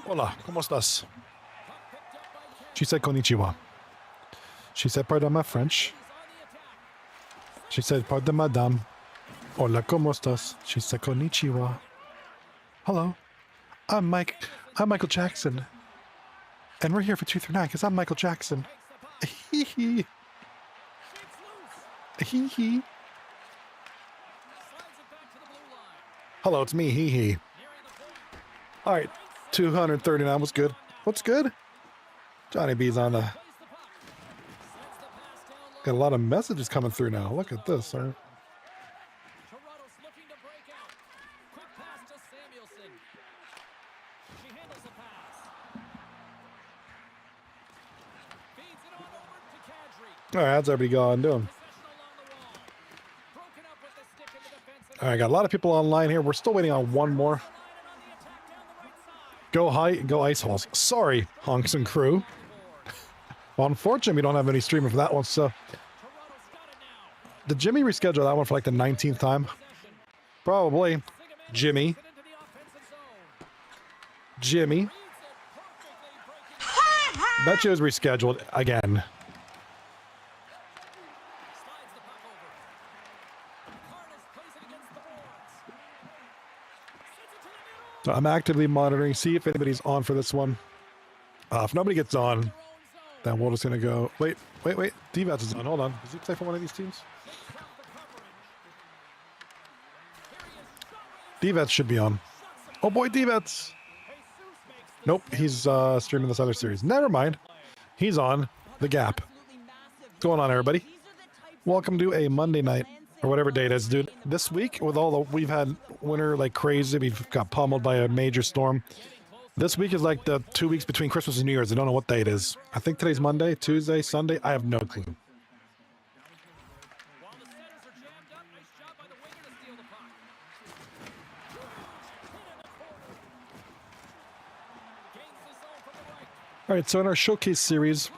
Hola, ¿cómo estás? She said konnichiwa. She said pardon my French. She said pardon madame. Hola, ¿cómo estás? She said konnichiwa. Hello. I'm Michael Jackson. And we're here for 239 because I'm Michael Jackson. Hee hee. Hee hee. Hello, it's me, hee hee. All right, 239 was good. What's good? Johnny B's on the... Got a lot of messages coming through now. Look at this, sir. All right, how's everybody going doing? All right, got a lot of people online here. We're still waiting on one more. Go high, go ice holes. Sorry, Honks and crew. Well, unfortunately, we don't have any streaming for that one, so... Did Jimmy reschedule that one for like the 19th time? Probably. Jimmy. Jimmy. Bet you it was rescheduled again. So I'm actively monitoring, see if anybody's on for this one. If nobody gets on, then we're just going to go... Wait. D-Vats is on. Hold on. Does he play for one of these teams? D-Vats should be on. Oh boy, D-Vats! Nope, he's streaming this other series. Never mind. He's on The Gap. What's going on, everybody? Welcome to a Monday night, or whatever day it is, dude. This week, with all the... We've had winter like crazy. We've got pummeled by a major storm. This week is like the 2 weeks between Christmas and New Year's. I don't know what day it is. I think today's Monday, Tuesday, Sunday. I have no clue. All right, so in our showcase series,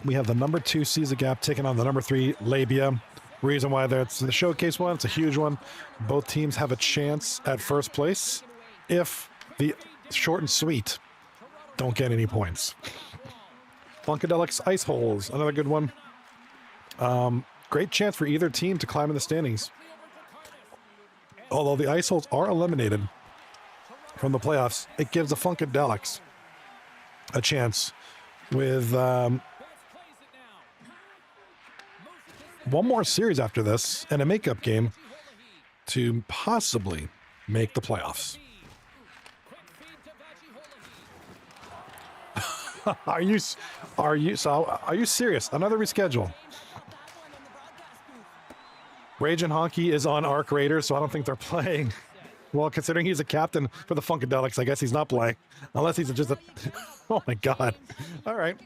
we have the number 2 Seas of Gap taking on the number 3 L.A.B.I.A. Reason why that's the showcase one, it's a huge one. Both teams have a chance at first place if the short and sweet don't get any points. Funkadelics Ice Holes, another good one. Great chance for either team to climb in the standings. Although the Ice Holes are eliminated from the playoffs, it gives the Funkadelics a chance with one more series after this and a makeup game to possibly make the playoffs. Are you serious? Another reschedule. Rage and Honky is on Arc Raiders, so I don't think they're playing. Well, considering he's a captain for the Funkadelics, I guess he's not playing. Unless he's just a... Oh my god. All right.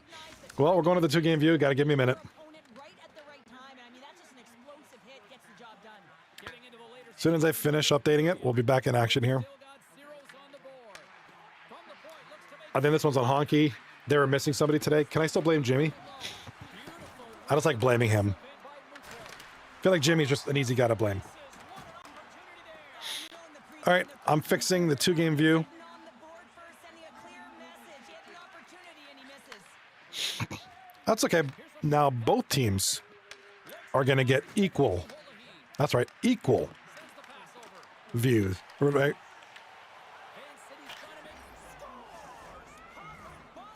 Well, we're going to the 2-game view. Got to give me a minute. As soon as I finish updating it, we'll be back in action here. I think this one's on Honky. They were missing somebody today. Can I still blame Jimmy? I just like blaming him. I feel like Jimmy's just an easy guy to blame. All right, I'm fixing the 2-game view. That's okay. Now both teams are going to get equal. That's right, equal views. Right.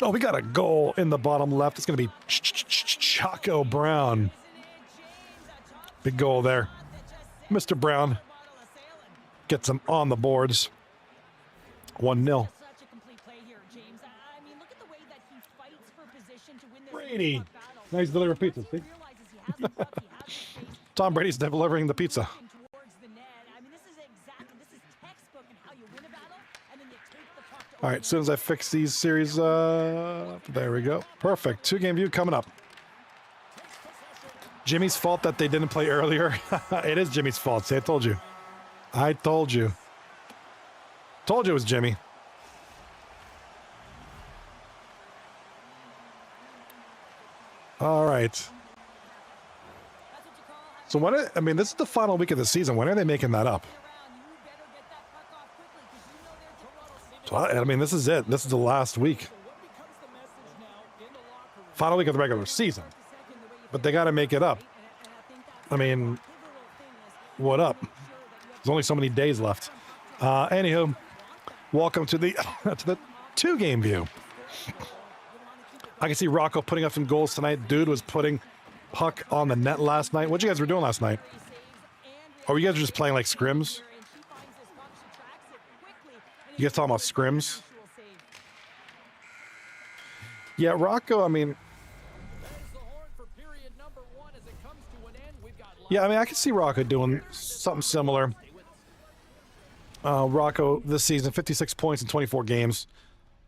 Oh, we got a goal in the bottom left. It's going to be Chaco Brown. Big goal there. Mr. Brown gets him on the boards. 1-0. Brady. Nice delivery pizza. See? Tom Brady's delivering the pizza. All right, as soon as I fix these series, there we go. Perfect. 2-game view coming up. Jimmy's fault that they didn't play earlier. It is Jimmy's fault. See, I told you. I told you. Told you it was Jimmy. All right. So I mean, this is the final week of the season. When are they making that up? So, I mean, this is it. This is the last week. Final week of the regular season. But they got to make it up. I mean, what up? There's only so many days left. Anywho, welcome to the to the 2-game view. I can see Rocco putting up some goals tonight. Dude was putting puck on the net last night. What you guys were doing last night? Or you guys were just playing like scrims? You guys talking about scrims? Yeah, Rocco, I mean... Yeah, I mean, I can see Rocco doing something similar. Rocco, this season, 56 points in 24 games.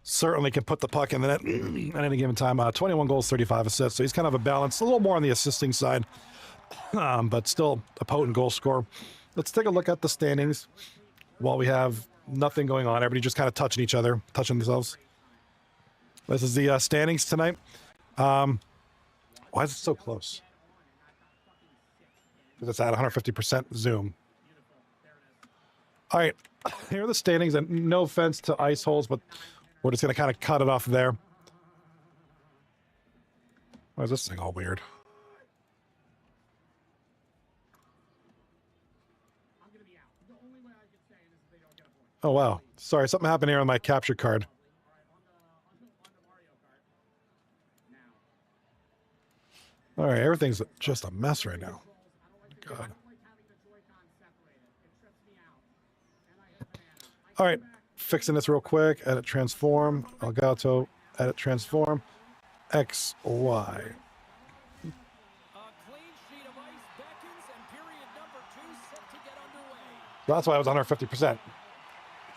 Certainly can put the puck in the net at any given time. 21 goals, 35 assists. So he's kind of a balance, a little more on the assisting side, but still a potent goal scorer. Let's take a look at the standings while we have nothing going on. Everybody just kind of touching each other, touching themselves. This is the standings tonight. Why is it so close? Because it's at 150% zoom. All right, here are the standings, and no offense to ice holes, but we're just going to kind of cut it off there. Why is this thing all weird? Oh, wow. Sorry, something happened here on my capture card. All right, everything's just a mess right now. God. All right, fixing this real quick. Edit transform. Elgato. Edit transform. X, Y. That's why I was 150%. All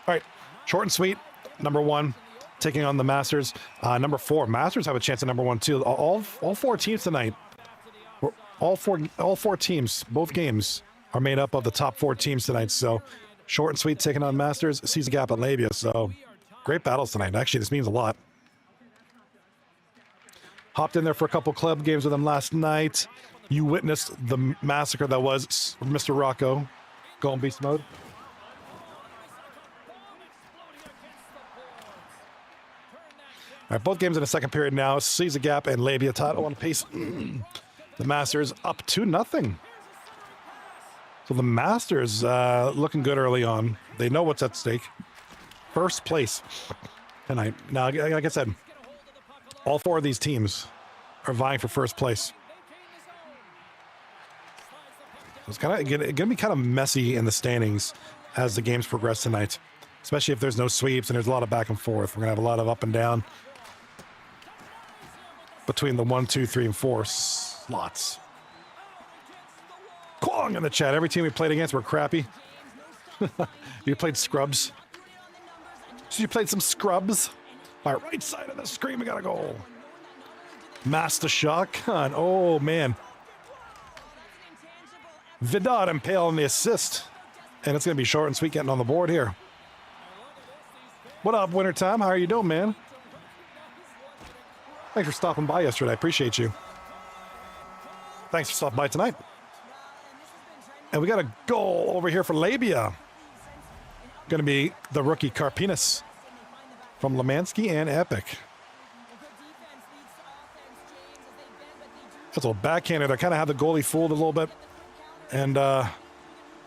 right, short and sweet. Number 1, taking on the Masters. Number 4, Masters have a chance at number 1 too. All 4 teams tonight. All four teams, both games, are made up of the top 4 teams tonight. So short and sweet, taking on Masters, sees a gap at L.A.B.I.A. So great battles tonight. Actually, this means a lot. Hopped in there for a couple club games with them last night. You witnessed the massacre that was Mr. Rocco going beast mode. All right, both games in the second period now. Sees a gap and L.A.B.I.A. tied on pace. The Masters up 2-0. So the Masters looking good early on. They know what's at stake. First place tonight. Now, like I said, all 4 of these teams are vying for first place. It's going to be kind of messy in the standings as the games progress tonight, especially if there's no sweeps and there's a lot of back and forth. We're going to have a lot of up and down between the 1, 2, 3, and 4 slots. Kwong in the chat. Every team we played against were crappy. You played scrubs. So you played some scrubs. All right, right side of the screen, we got a goal. Master shotgun. Oh, man. Vidal impaling the assist. And it's going to be short and sweet getting on the board here. What up, Wintertime? How are you doing, man? Thanks for stopping by yesterday. I appreciate you. Thanks for stopping by tonight. And we got a goal over here for L.A.B.I.A. Going to be the rookie Karpinas from Lemansky and Epic. That's a little backhander. I kind of had the goalie fooled a little bit. And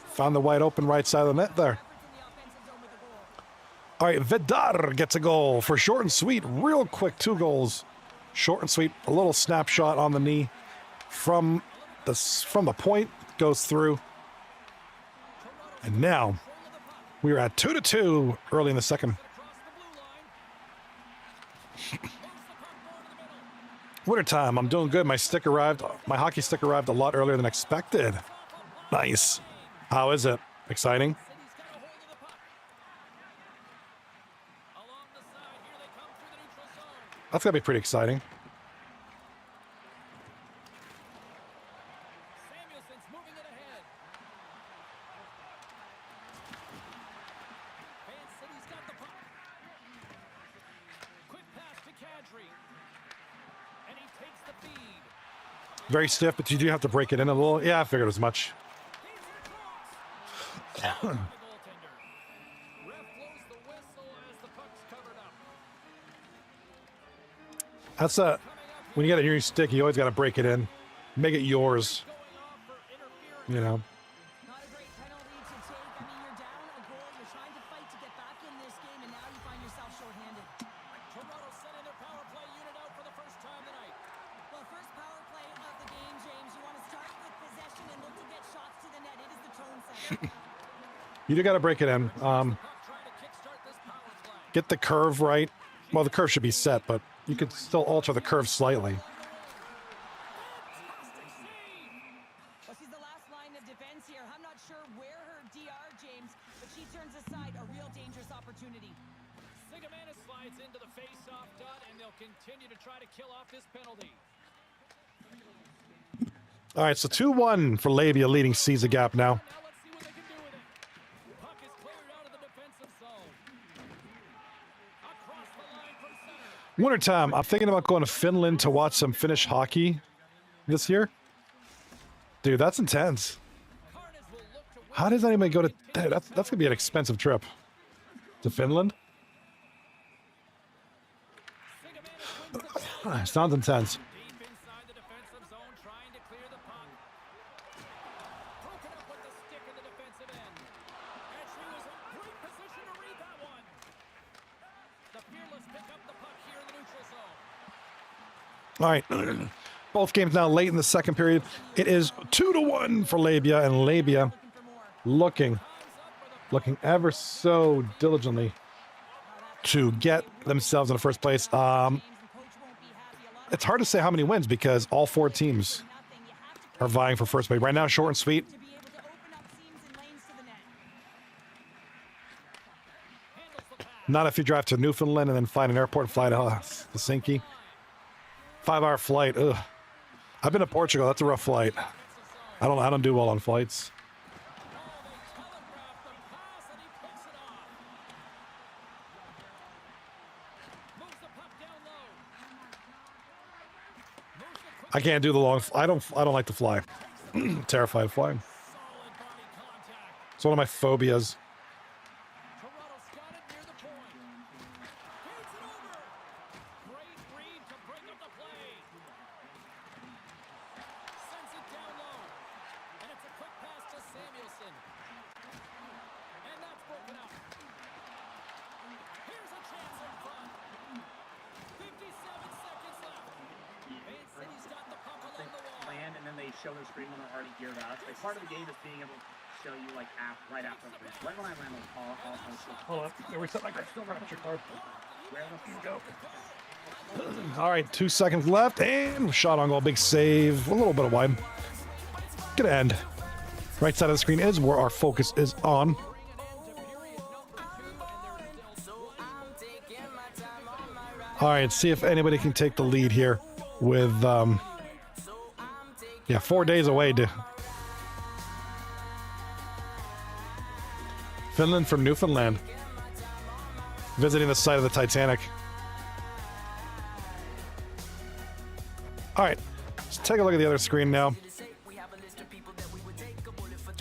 found the wide open right side of the net there. All right, Vidar gets a goal for short and sweet. Real quick, 2 goals. Short and sweet. A little snapshot on the knee from the point. Goes through. And now we are at 2-2 early in the second. Wintertime, I'm doing good. My hockey stick arrived a lot earlier than expected. Nice. How is it? Exciting? That's going to be pretty exciting. Very stiff, but you do have to break it in a little. Yeah, I figured as much. That's a, when you get a new stick, you always got to break it in. Make it yours. You know. Not a great penalty to take. I mean, you're down a goal. You're trying to fight to get back in this game, and now you find yourself shorthanded. Toronto sending their power play unit out for the first time tonight. Well, first power play of the game, James. You want to start with possession and look to get shots to the net. It is the tone setter. You do got to break it in. Trying to kickstart this power play. Get the curve right. Well, the curve should be set, but you could still alter the curve slightly. Well, she's the last line of defense here. I'm not sure where her DR, James, but she turns aside a real dangerous opportunity. Sigamana slides into the face-off dot, and they'll continue to try to kill off this penalty. All right, so 2-1 for L.A.B.I.A leading Caesar Gap now. Now let's see what they can do with it. Puck is cleared out of the defensive zone. Across the line from center. Wintertime, I'm thinking about going to Finland to watch some Finnish hockey this year. Dude, that's intense. Carnage will look to win. How does anybody go to... Dude, that's going to be an expensive trip. To Finland? Sigamana wins the puck. Sounds intense. Deep inside the defensive zone, trying to clear the puck. Broken up with the stick in the defensive end. And she was in great position to read that one. The Fearless pick up the puck here in the neutral zone. All right. Both games now late in the second period. It is 2-1 for L.A.B.I.A, and L.A.B.I.A Looking for more. looking ever so diligently to get themselves in the first place. James and coach won't be happy. A lot It's hard to say how many wins because all four teams of nothing. You have to are vying for first place. Right now, short and sweet. to be able to open up seams and lanes to the net. Handles the pass. Not if you drive to Newfoundland and then find an airport and fly to Helsinki. 5-hour flight. Ugh. I've been to Portugal. That's a rough flight. I don't do well on flights. Telegraph the pass, and he picks it off. Moves the puck down low. Moves the quick I can't do the long. I don't like to fly. Terrified of flying. solid body contact. It's one of my phobias. Toronto's got it near the point. Feeds it over. Great read to break up the play. Sends it down low. And it's a quick pass to Samuelson. And that's broken up. Here's a chance in front. 57 seconds left. Main City's got the puck along the wall. Land and then they show their screen when they're already geared up. Like part of the game is being able to show you like right after the break. Right when I land on hold up. There was something like I still got your card. Where else can you go? All right, 2 seconds left, and shot on goal. Big save. A little bit of wide. Gonna end. Right side of the screen is where our focus is on. All right, see if anybody can take the lead here with, yeah, 4 days away to Finland from Newfoundland, visiting the site of the Titanic. All right, let's take a look at the other screen now.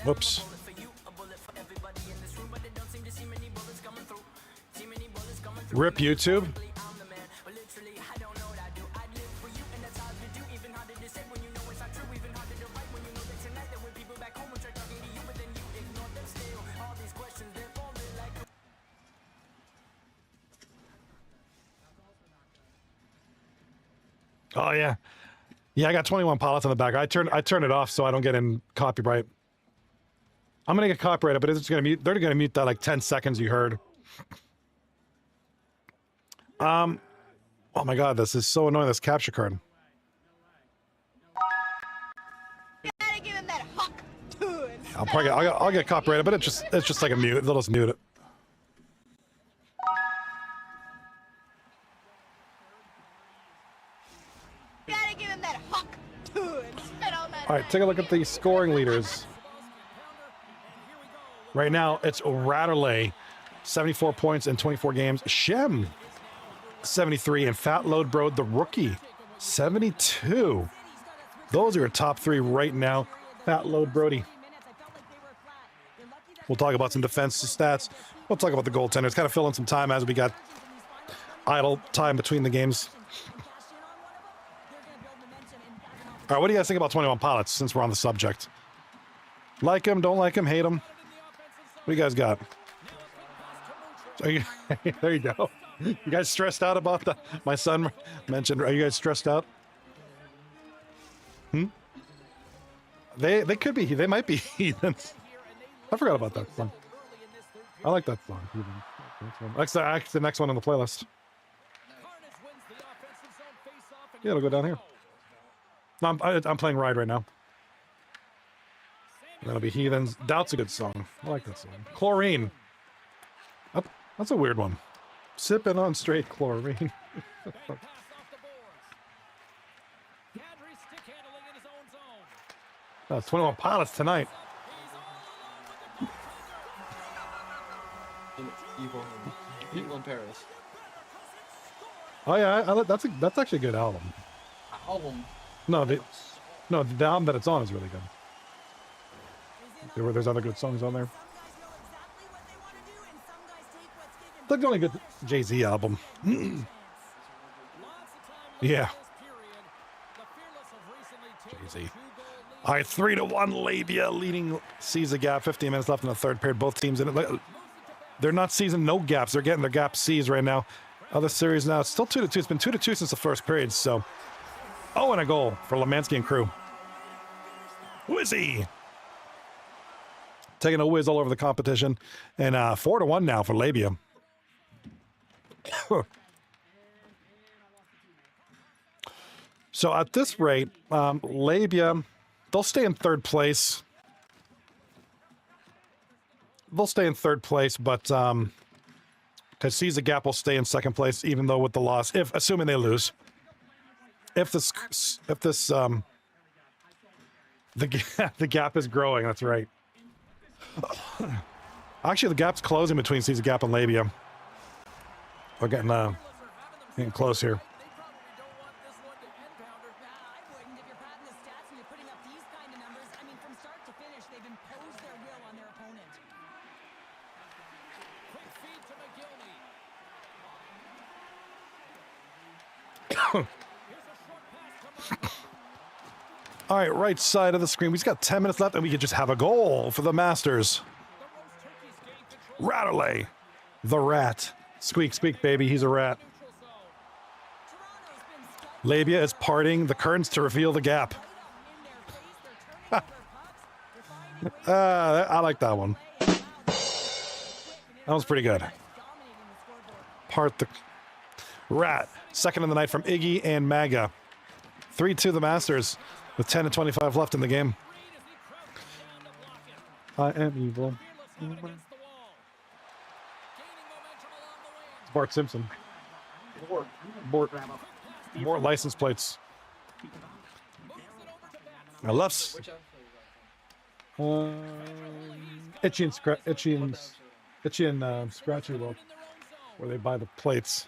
Whoops. Rip YouTube. Oh yeah, yeah. I got 21 pilots on the back. I turn it off so I don't get in copyright. I'm gonna get copyrighted, but it's gonna mute. They're gonna mute that like 10 seconds you heard. Oh my god, this is so annoying. This capture card. Gotta give him that huck to it. I'll get copyrighted, but it's just like a mute. They'll just mute it. Gotta give him that huck to it. Spit on that All right, take a look at the scoring leaders. Right now, it's Ratterley, 74 points in 24 games. Shem, 73, and Fat Load Bro, the rookie, 72. Those are your top three right now. Fat Load Brody. We'll talk about some defensive stats. We'll talk about the goaltenders. Kind of fill in some time as we got idle time between the games. All right, what do you guys think about 21 Pilots since we're on the subject? Like him, don't like him, hate him? What do you guys got? Are you, there you go. You guys stressed out about the... My son mentioned... Are you guys stressed out? They could be... They might be heathens. I forgot about that song. I like that song. That's the next one on the playlist. Yeah, it'll go down here. No, I'm playing Ride right now. That'll be Heathens. Doubt's a good song. I like that song. Chlorine. That's a weird one. Sipping on straight chlorine. 21 Pilots tonight. Evil in Paris. Oh yeah, that's actually a good album. Album. No, the album that it's on is really good. There's other good songs on there. That's the only good Jay-Z album. Yeah. Jay-Z. All right, 3-1 L.A.B.I.A leading Sees a Gap. 15 minutes left in the third period. Both teams in it. They're not seizing no gaps. They're getting their gap seized right now. Other series now. It's still 2-2. It's been 2-2 since the first period. So, and a goal for Lemansky and crew. Whizzy. Taking a whiz all over the competition. And 4-1 now for L.A.B.I.A. So at this rate, L.A.B.I.A, they'll stay in third place. They'll stay in third place, but because Sees a Gap will stay in second place, even though with the loss, assuming they lose. The gap is growing. That's right. Actually, the gap's closing between Sees a Gap and L.A.B.I.A. We're getting close here. All right, right side of the screen. We just got 10 minutes left, and we could just have a goal for the Masters. Rattley, the rat. Squeak, squeak, baby. He's a rat. L.A.B.I.A is parting the curtains to reveal the gap. I like that one. That was pretty good. Part the rat. Second of the night from Iggy and Maga. 3-2 the Masters with 10 and 25 left in the game. I am evil. Bart Simpson. More license plates. Now left's Itchy and Scratchy World, where they buy the plates.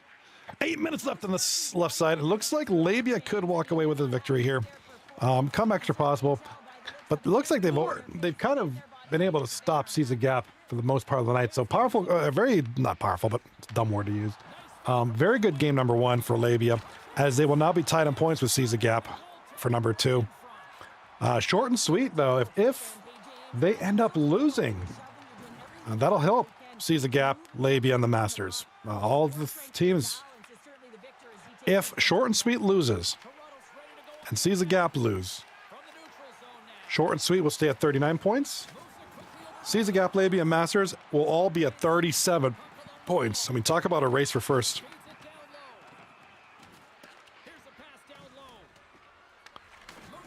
8 minutes left on the left side. It looks like L.A.B.I.A could walk away with a victory here. Comebacks are possible, but it looks like they've kind of been able to stop Sees a Gap for the most part of the night. So powerful, very not powerful, but it's a dumb word to use. Very good game number one for L.A.B.I.A, as they will now be tied on points with Sees a Gap for number two. Short and sweet though. If they end up losing, that'll help Sees a Gap, L.A.B.I.A, and the Masters. All the teams. If Short and Sweet loses and Sees a Gap lose, Short and Sweet will stay at 39 points. Sees a Gap, L.A.B.I.A, and Masters will all be at 37 points. I mean, talk about a race for first.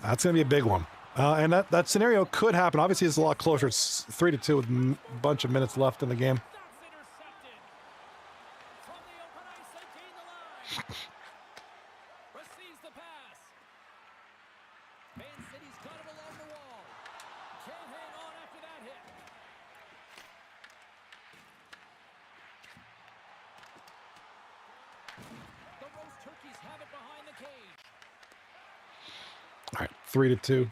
That's going to be a big one. And that scenario could happen. Obviously, it's a lot closer. It's 3-2 with a bunch of minutes left in the game. All right, 3-2.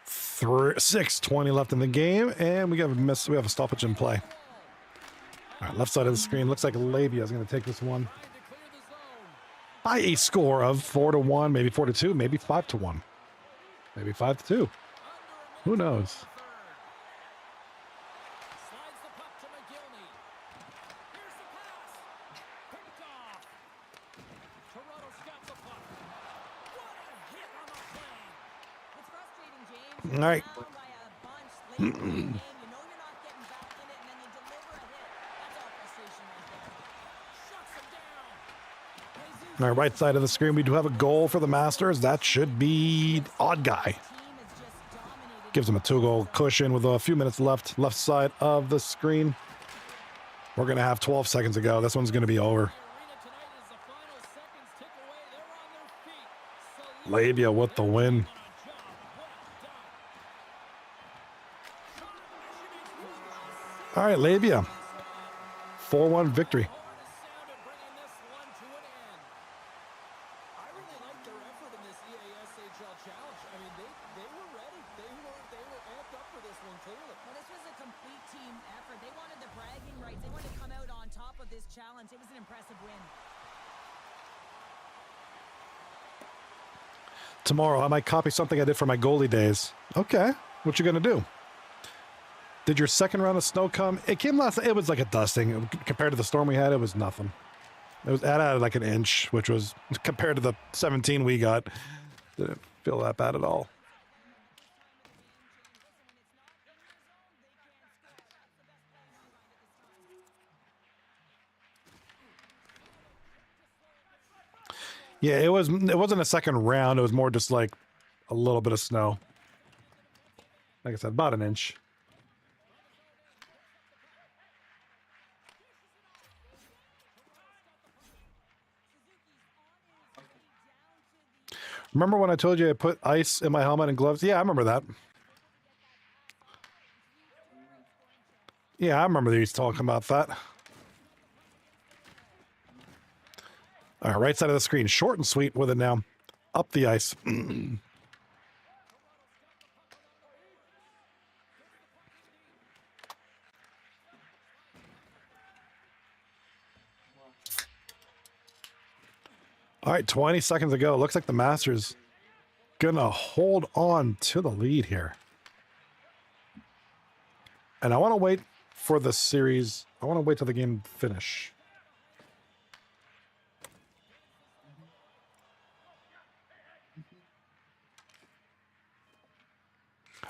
6:20 left in the game, and we have a stoppage in play. All right, left side of the screen. Looks like L.A.B.I.A is going to take this one. by a score of 4-1, maybe 4-2, maybe 5-1, maybe 5-2. Who knows? Slides the puck to McGillney. Here's the pass. Picked off. Toronto's got the puck. What a hit on the play. It's frustrating, James. All right. Down by a bunch late in the game. You know you're not getting back in it, and then they deliver a hit. That's all frustration right there. Shuts him down. On our right side of the screen, we do have a goal for the Masters. That should be Odd Guy. Team has just dominated. Gives them a 2-goal cushion with a few minutes left. Left side of the screen. We're going to have 12 seconds to go. This one's going to be over. Arena tonight as the final seconds tick away. They're on their feet. Labia with the win. All right, Labia. 4-1 victory. Sound of bringing this one to an end. I really like their effort in this EASHL challenge. I mean, they were ready. They were amped up for this one, clearly. Well, this was a complete team effort. They wanted the bragging rights. They wanted to come out on top of this challenge. It was an impressive win. Tomorrow, I might copy something I did for my goalie days. Okay. What you going to do? Did your second round of snow come? It came last. It was like a dusting. Compared to the storm we had, it was nothing. It was added like an inch, which was compared to the 17 we got. Didn't feel that bad at all. Yeah, it wasn't a second round. It was more just like a little bit of snow. Like I said, about an inch. Remember when I told you I put ice in my helmet and gloves? Yeah, I remember that. Yeah, I remember they used to talking about that. All right, right side of the screen. Short and sweet with it now. Up the ice. All right, 20 seconds to go. Looks like the Masters gonna hold on to the lead here. And I want to wait for the series. I want to wait till the game finish.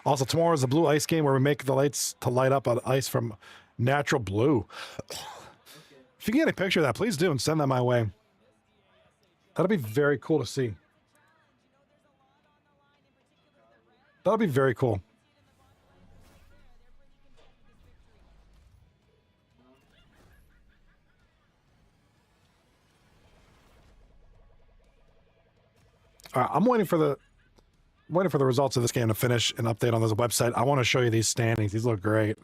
Also, tomorrow is the blue ice game where we make the lights to light up on ice from natural blue. If you can get a picture of that, please do and send that my way. That'll be very cool to see. That'll be very cool. All right, I'm waiting for the results of this game to finish and update on this website. I want to show you these standings. These look great.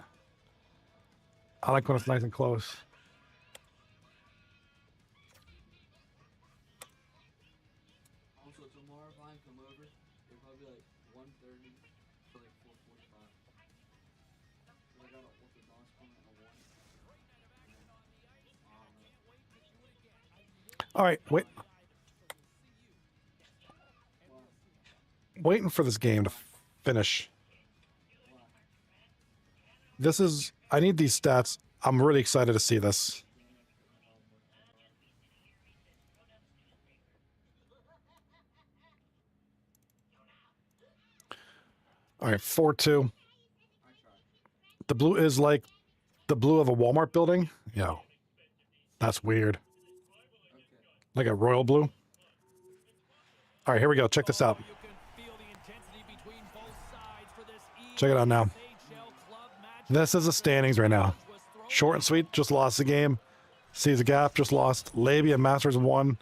I like when it's nice and close. Also, tomorrow if I come over, it'll probably be like 1:30 to like 4:45. I got an orthodox one at 1. All right, wait. Waiting for this game to finish. This is, I need these stats. I'm really excited to see this. All right, 4-2. The blue is like the blue of a Walmart building. Yo, that's weird. Like a royal blue. All right, here we go. Check this out. Check it out now. This is the standings right now. Short and sweet just lost the game. Sees a gap, just lost. L.A.B.I.A Masters won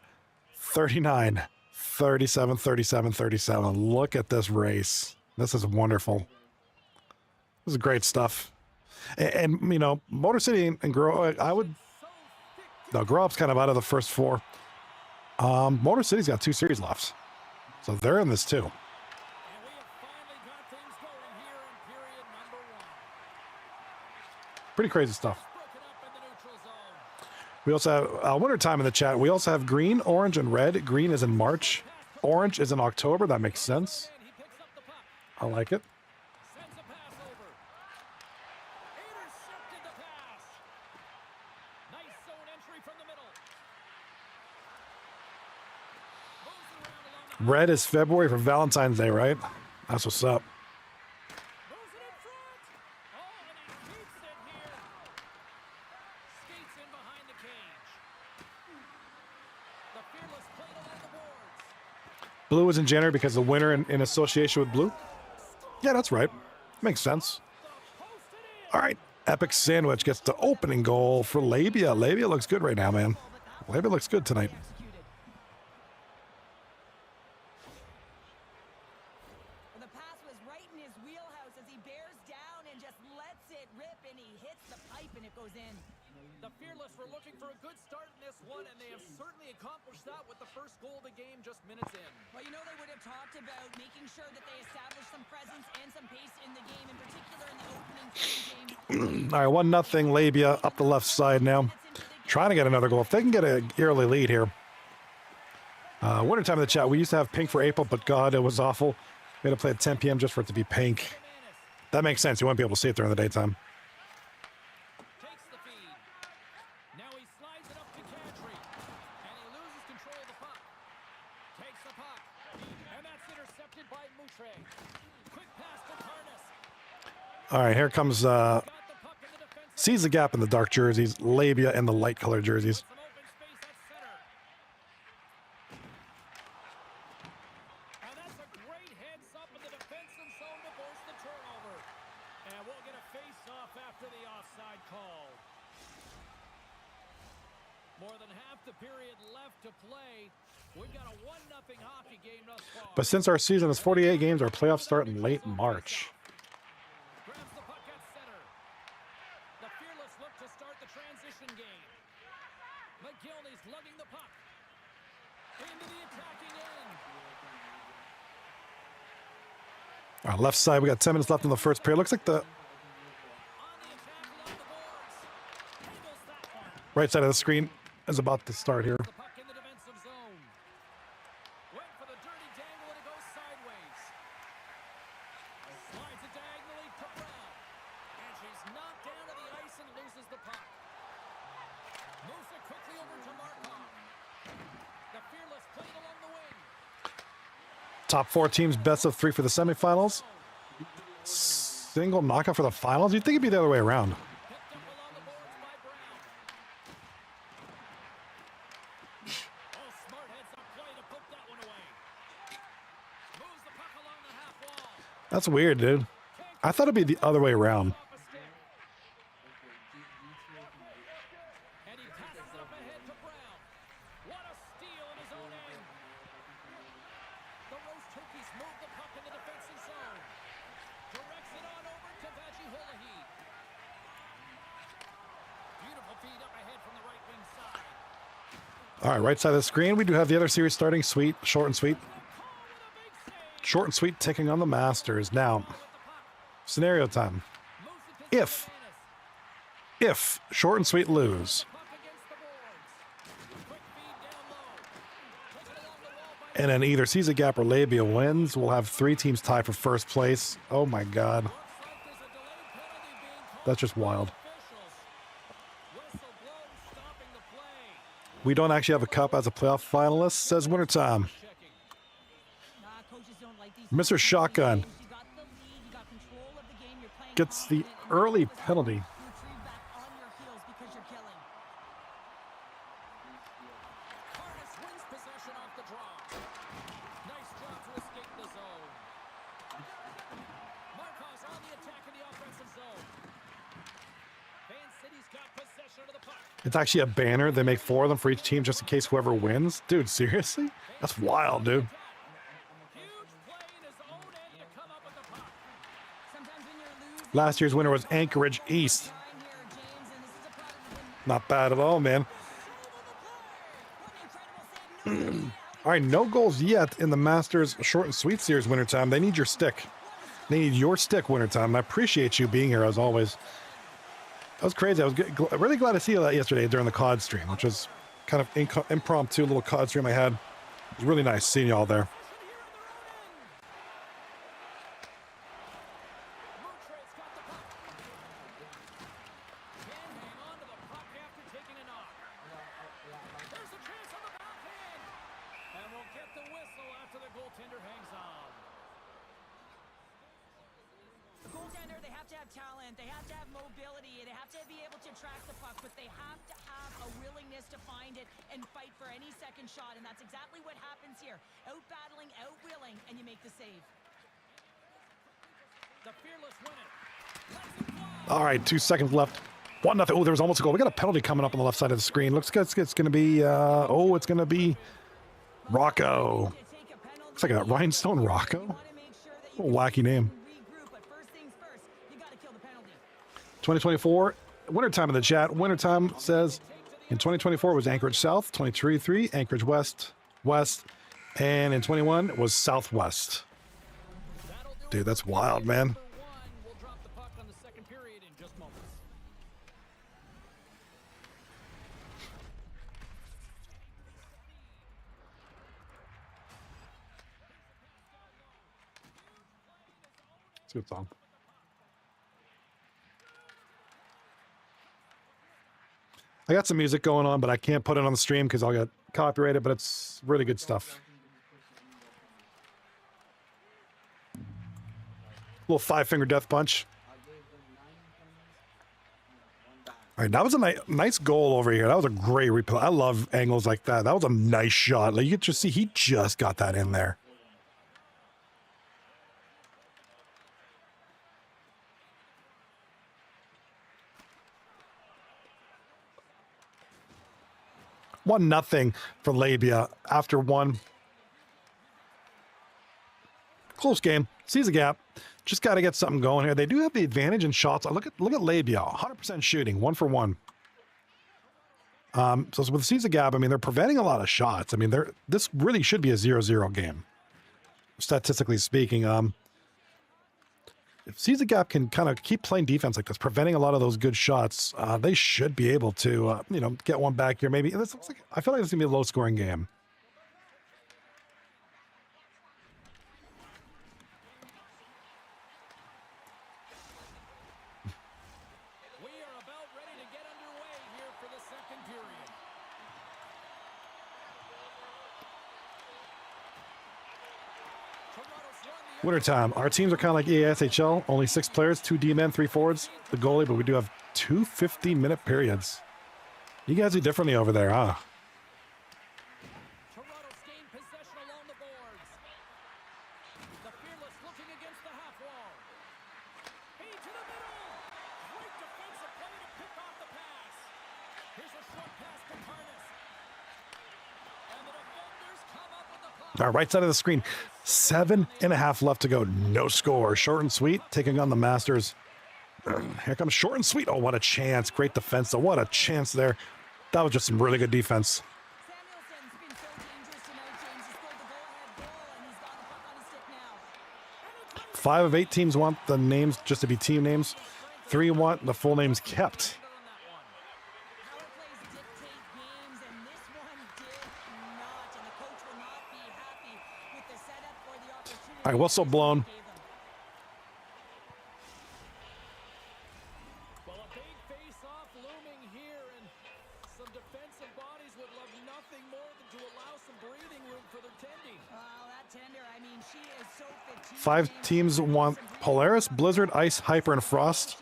39, 37, 37, 37. Look at this race. This is wonderful. This is great stuff. And you know, Motor City and Grow, I would, no, Grow Up's kind of out of the first four. Motor City's got 2 series left. So they're in this too. Pretty crazy stuff. We also have wintertime in the chat. We also have green, orange, and red. Green is in March. Orange is in October. That makes sense. And he picks up the puck. I like it. Sends a pass over. Intercepted the pass. Nice zone entry from the middle. Moves it around along the Red is February for Valentine's Day, right? That's what's up. moves it in front. Oh, and he keeps it here. Skates in behind the cage. The Fearless played along the boards. Blue is in January because the winter in association with blue. Yeah, that's right. Makes sense. All right. Epic Sandwich gets the opening goal for L.A.B.I.A. L.A.B.I.A. looks good right now, man. L.A.B.I.A. looks good tonight. Well, the pass was right in his wheelhouse as he bears down and just lets it rip, and he hits the pipe and it goes in. The Fearless were looking for a good start in this one, and they have certainly accomplished that with the first goal of the game just minutes in. Well, you know, they would have talked about making sure that they establish some presence and some pace in the game, in particular in the opening game. All right, 1-0 L.A.B.I.A. up the left side now. Trying to get another goal. If they can get an early lead here. Wintertime in the chat. We used to have pink for April, but God, it was awful. We had to play at 10 p.m. just for it to be pink. That makes sense. You won't be able to see it during the daytime. Takes the feed. Now he slides it up to Kadri, and he loses control of the puck. Takes the puck, and that's intercepted by Moutre. Quick pass to Karnas. All right, here comes Got the puck in the defensive sees the gap in the dark jerseys. L.A.B.I.A. in the light colored jerseys. some open space at center. And that's a great heads up in the defensive zone to force the turnover. And we'll get a face-off after the offside call. More than half the period left to play. We've got a 1-0 hockey game thus far. But since our season is 48 games, our playoffs start in late March. Grabs the puck at center. The Fearless look to start the transition game. McGillney's lugging the puck. Into the attacking end. All right, left side, we got 10 minutes left in the first period. Looks like the On the attack along the boards. Handles that one. right side of the screen is about to start here. The puck in the defensive zone. Went for the dirty dangle and it goes sideways. Slides it diagonally to Brown. And she's knocked down to the ice and loses the puck. Moves it quickly over to Markov. The Fearless played along the wing. Top 4 teams, best of 3 for the semifinals. Single knockout for the finals. You'd think it'd be the other way around. Picked up along the boards by Brown. Oh, smart heads up play to poke that one away. Moves the puck along the half wall. That's weird, dude. I thought it'd be the other way around. Off a stick. And he passes it up ahead to Brown. What a steal in his own end. The Roast Turkeys move the puck in the defensive zone. Directs it on over to Vajiholahi. Beautiful feed up ahead from the right wing side. All right, right side of the screen. We do have the other series starting. Sweet, short and sweet. Call with a big save. Short and sweet taking on the Masters. Now, With the puck. scenario time. Moves it to If- Savanas. If short and sweet lose, Puck against the boards. Quick feed down low. Taken along the wall by and then either sees a gap or L.A.B.I.A. wins, we'll have 3 teams tied for first place. Oh my God. Looks like there's a delayed penalty being called That's just wild. officials. Whistle blows, stopping the play. We don't actually have a cup as a playoff finalist, says Wintertime. Checking. Nah, coaches don't like these. Mr. Shotgun You got the lead, you got control of the game, you're playing gets the confident, early you penalty. retrieve back on your heels because you're killing. Karnas wins possession off the draw. Nice job to escape the zone. Markov's on the attack in the offensive zone. Van City's got possession of the puck. It's actually a banner. They make 4 of them for each team just in case whoever wins. Dude, seriously? That's wild, dude. Huge play in his own end to come up with the puck. Sometimes when you're losing, Last year's winner was Anchorage East. line here, James, and this is a product of an Not bad at all, man. What an incredible save. No All right, no goals yet in the Masters short and sweet series Wintertime. They need your stick. They need your stick Wintertime. I appreciate you being here as always. That was crazy. I was really glad to see that yesterday during the COD stream, which was kind of impromptu little COD stream I had. It was really nice seeing y'all there. Talent, they have to have mobility, they have to be able to track the puck, but they have to have a willingness to find it and fight for any second shot, and that's exactly what happens here. Out-battling, out-willing, and you make the save. The fearless winner. All right, 2 seconds left. 1-0. Oh, there was almost a goal. We got a penalty coming up on the left side of the screen. Looks good. It's going to be, it's going to be Rocco. Looks like a Rhinestone Rocco. What a wacky name. 2024, wintertime in the chat. Wintertime says in 2024 was Anchorage South, 2023 Anchorage West, and in 21 it was Southwest. Dude, that's wild, man. We'll drop the puck on the second period in just moments. It's a good song. I got some music going on, but I can't put it on the stream because I'll get copyrighted, but it's really good stuff. Little 5-finger death punch. All right, that was a nice goal over here. That was a great replay. I love angles like that. That was a nice shot. Like you could just see, he just got that in there. One nothing for L.A.B.I.A after one. Close game. Sees a gap. Just got to get something going here. They do have the advantage in shots. Look at L.A.B.I.A, 100% shooting, 1 for 1. So with sees a gap, I mean, they're preventing a lot of shots. I mean, this really should be a 0-0 game, statistically speaking. If sees a gap can kind of keep playing defense like this, preventing a lot of those good shots, they should be able to, get one back here. Maybe this looks like, I feel like it's gonna be a low-scoring game. We are about ready to get underway here for the second period. Wintertime. Our teams are kind of like EASHL. Only 6 players, 2 D-men, 3 forwards, the goalie, but we do have 2 15-minute periods. You guys do differently over there, huh? Toronto's gained possession along the boards. The fearless looking against the half wall. Feed to the middle. Great defensive play to pick off the pass. Here's a short pass to Carnes. And the defenders come up with the puck. All right, right side of the screen. 7.5 left to go. No score. Short and sweet, taking on the Masters. Here comes short and sweet. Oh, what a chance. Great defense. Oh, what a chance there. That was just some really good defense. Samuelson's been so dangerous tonight, James. He scored the go-ahead goal, and he's got the puck on his stick now. 5 of 8 teams want the names just to be team names. 3 want the full names kept. Power plays dictate games, and this one did not. And the coach will not be happy with the setup or the opportunity. All right, whistle blown. Well, a big face-off looming here, and some defensive bodies would love nothing more than to allow some breathing room for their tendy. Well, that tender, I mean, she is so fatigued. 5 teams want Polaris, Blizzard, Ice, Hyper, and Frost.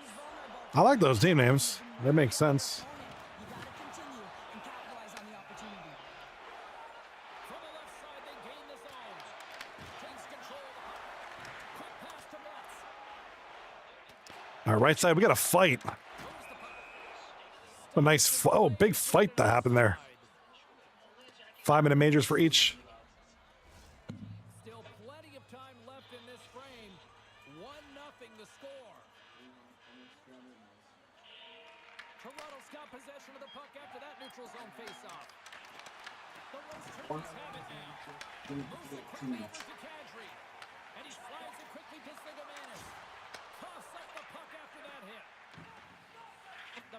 I like those team names. That makes sense. You got to continue and capitalize on the opportunity. From the left side, they gain the zone. Takes control of the puck. Quick pass to Metz. All right, right side, we got a fight. A nice, big fight that happened there. 5-minute majors for each. Still plenty of time left in this frame. 1-0 the score. Toronto's got possession of the puck after that neutral zone face-off. The Roosters have it now. Moves it quickly over to Kadri. And he slides it quickly to Sigamanis. Toss up the puck after that hit. The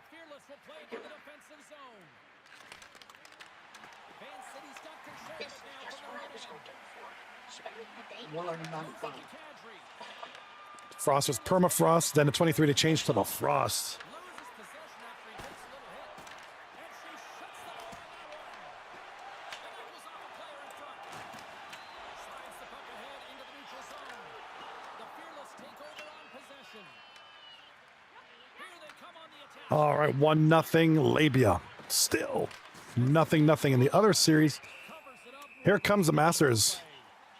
$195. Frost was permafrost, then the 23 to change to the frost. Loses possession after he takes a little hit. And she shuts the ball on that one. And that goes off a player in front. Slides the puck ahead into the neutral zone. The fearless take over on possession. Here they come on the attack. All right, 1-0 L.A.B.I.A. Still nothing in the other series. Here comes the Masters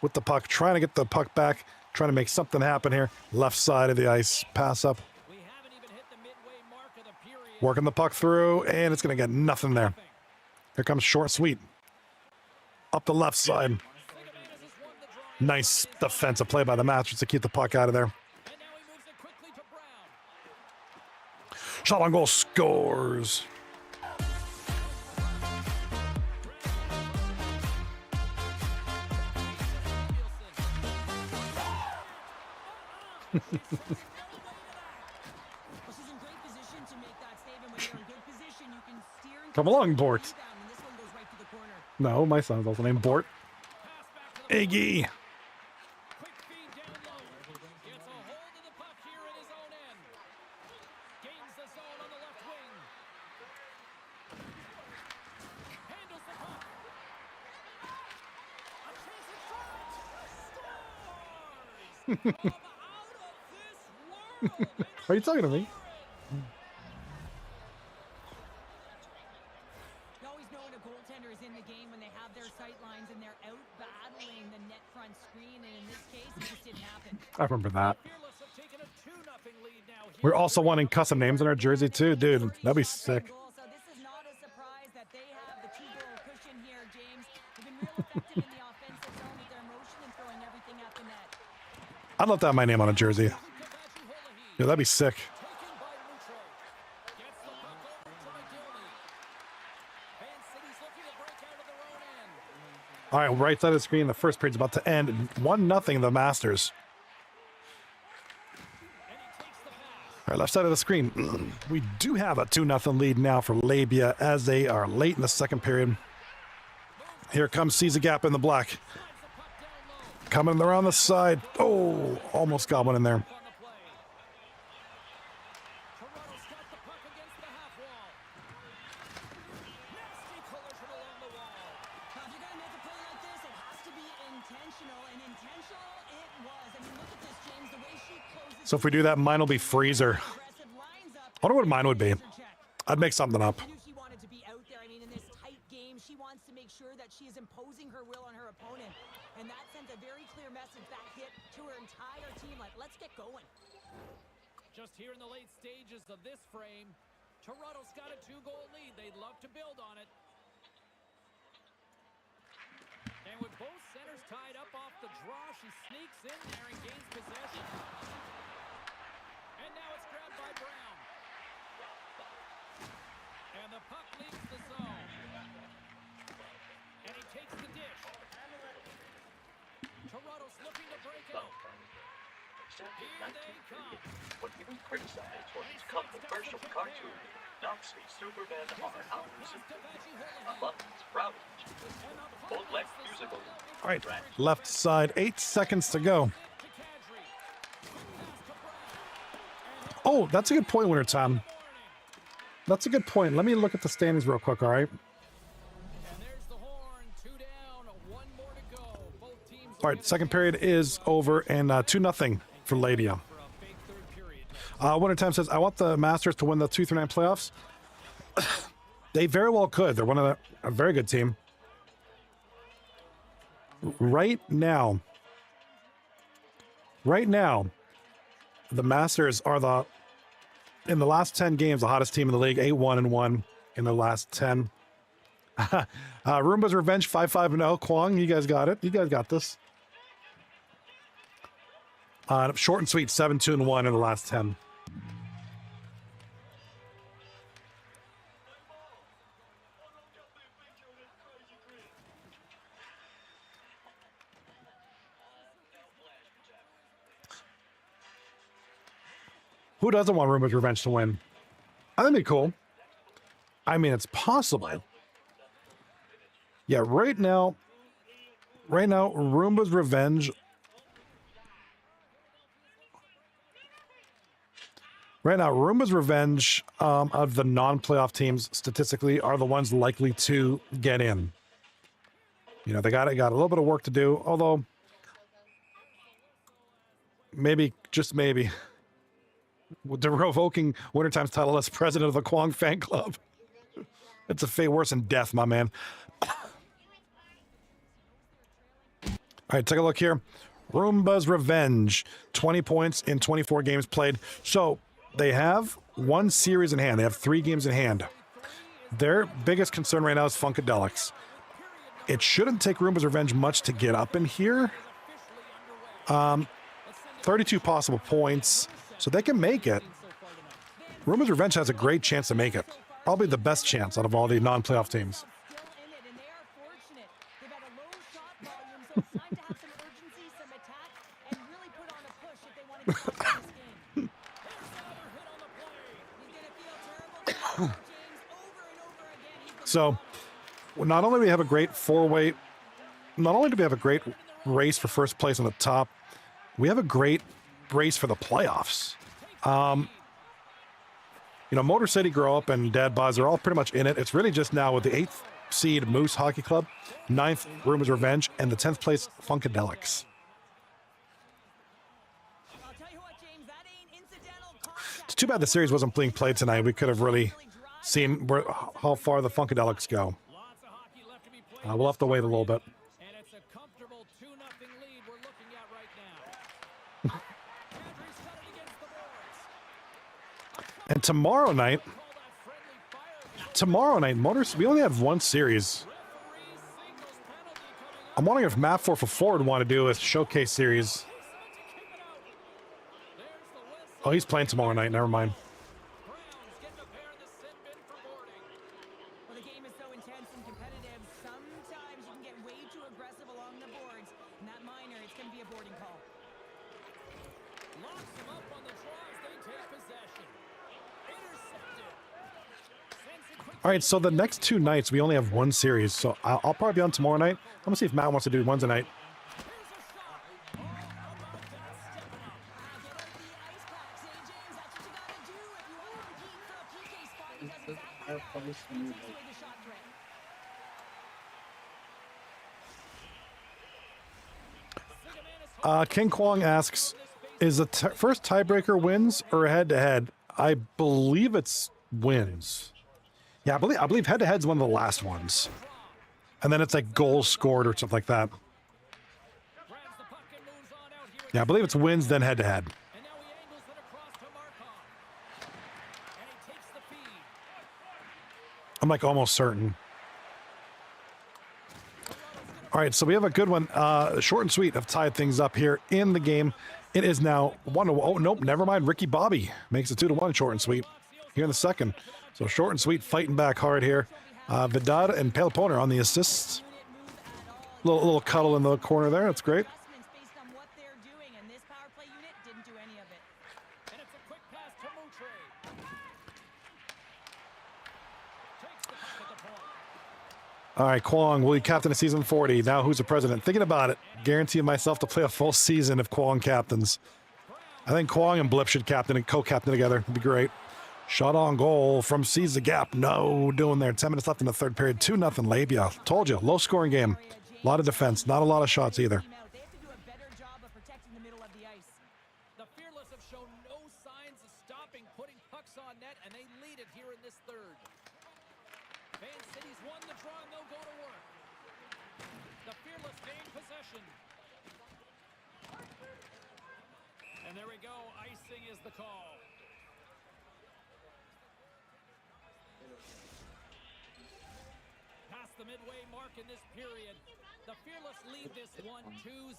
with the puck, trying to get the puck back, trying to make something happen here. Left side of the ice, pass up. We haven't even hit the midway mark of the period. Working the puck through, and it's going to get nothing there. Here comes short sweet. Up the left side. Nice defensive play by the Masters to keep the puck out of there. And now he moves it quickly to Brown. Shot on goal, scores. Well, she's in great position to make that save, and when you're in good position, you can steer and Come along, Bort. rebound, and this one goes right to the corner. No, my son's also named Bort. Pass back to the Iggy. quick feed down low. Gets a hold of the puck here at his own end. Gains the zone on the left wing. Handles the puck. A chance at shot. Scores! Are you talking to me? You always know when a goaltender is in the game when they have their sight lines and they're out battling the net front screen, and in this case, it just didn't happen. I remember that. Fearless have taken a 2-0 lead now here. We're also wanting custom names on our jersey too, dude. That'd be sick. Goal, so this is not a surprise that they have the 2-goal cushion here, James. They've been real effective in the offensive zone with their motion and throwing everything at the net. I'd love to have my name on a jersey. Yeah, that'd be sick. Taken by Mucho. Gets the puck over to McGillney. Van City's looking to break out of their own end. All right, right side of the screen. The first period's about to end. 1-0 the Masters. And he takes the pass. All right, left side of the screen. We do have a 2-0 lead now for L.A.B.I.A. as they are late in the second period. Here comes sees a gap in the black. Slides the puck down low. Coming around the side. Oh, almost got one in there. On the play. Toronto's got the puck against the half wall. Nasty collision along the wall. Now, if you're going to make a play like this, it has to be intentional, and intentional it was. I mean, look at this, James, the way she closes. So if we do that, mine will be Freezer. Aggressive lines up. I wonder what mine would be. Check. I'd make something up. I knew she wanted to be out there. I mean, in this tight game, she wants to make sure that she is imposing her will on her opponent. And that sends a very clear message that hit to her entire team, like, let's get going. Just here in the late stages of this frame, Toronto's got a 2-goal lead. They'd love to build on it. And with both centers tied up off the draw, she sneaks in there and gains possession. And now it's grabbed by Brown. And the puck leaves the zone. And he takes the dish. Toronto's looking to break out. Here they come. What you criticize was his controversial cartoon, Nazi Superman are ours. Buttons, routers, full-length musical. All right, left side, 8 seconds to go. Oh, that's a good point, Winter Time. That's a good point. Let me look at the standings real quick, all right? And there's the horn. 2 down, 1 more to go. Both teams All right, second period is over, and 2-0 for L.A.B.I.A. for a big third period. Winter Time says, I want the Masters to win the 2-3-9 playoffs. They very well could. They're one of a very good team. Right now, the Masters are in the last 10 games, the hottest team in the league, 8-1-1 in the last 10. Roomba's Revenge, 5-5-0. Kwong, you guys got it. You guys got this. Short and sweet, 7-2-1 in the last 10. Who doesn't want Roomba's Revenge to win? I think it'd be cool. I mean, it's possible. Yeah, right now, right now, Roomba's Revenge. Right now, Roomba's Revenge of the non-playoff teams statistically are the ones likely to get in. You know, they got a little bit of work to do, although maybe, just maybe, they're revoking Wintertime's title as president of the Kwong fan club. It's a fate worse than death, my man. All right, take a look here. Roomba's Revenge, 20 points in 24 games played. So they have one series in hand. They have 3 games in hand. Their biggest concern right now is Funkadelics. It shouldn't take Roomba's Revenge much to get up in here. 32 possible points, so they can make it. Roomba's Revenge has a great chance to make it. Probably the best chance out of all the non-playoff teams. So, not only do we have a great four-way, not only do we have a great race for first place on the top, we have a great race for the playoffs. You know, Motor City Grow Up and Dad Bods are all pretty much in it. It's really just now with the 8th seed Moose Hockey Club, 9th Roomba's Revenge, and the 10th place Funkadelics. It's too bad the series wasn't being played tonight. We could have really seen how far the Funkadelics go. We'll have to wait a little bit. And it's a comfortable 2-0 lead we're looking at right now. Kadri's set it against the boards. And tomorrow night, we only have one series. I'm wondering if Matt 444 would want to do a showcase series. Oh, he's playing tomorrow night. Never mind. Well, the game is so intense and competitive, sometimes you can get way too aggressive along the boards. And that minor, it's going to be a boarding call. Locks him up on the draw as they take possession. Intercepted. All right, so the next 2 nights, we only have one series. So I'll probably be on tomorrow night. I'm going to see if Matt wants to do Wednesday night. King Kwong asks, is the first tiebreaker wins or head-to-head? I believe it's wins. Yeah, I believe head-to-head's one of the last ones. And then it's like goals scored or something like that. Yeah, I believe it's wins, then head-to-head. And now he angles it across to Markov. And he takes the feed. I'm like almost certain. All right, so we have a good one. Short and sweet have tied things up here in the game. It is now 1-1. Oh, nope, never mind. Ricky Bobby makes it 2-1 short and sweet here in the second. So short and sweet fighting back hard here. Vidal and Pelaponer on the assists. Little cuddle in the corner there. That's great. Based on what they're doing, and this power play unit didn't do any of it. And it's a quick pass to Moutre. Takes the puck at the point. All right, Kwong, will you captain a season 40? Now who's the president? Thinking about it. Guarantee myself to play a full season if Kwong captains. I think Kwong and Blip should captain and co-captain together. It'd be great. Shot on goal from Seize the Gap. No doing there. 10 minutes left in the third period. 2-0 L.A.B.I.A. Told you, low scoring game. A lot of defense, not a lot of shots either. They have to do a better job of protecting the middle of the ice. The Fearless have shown no signs of stopping putting pucks on net, and they lead it here in this third. Van City's won the draw, and they'll go to work. The Fearless gain possession. And there we go. Icing is the call. Past the midway mark in this period. The Fearless lead this one 2-0.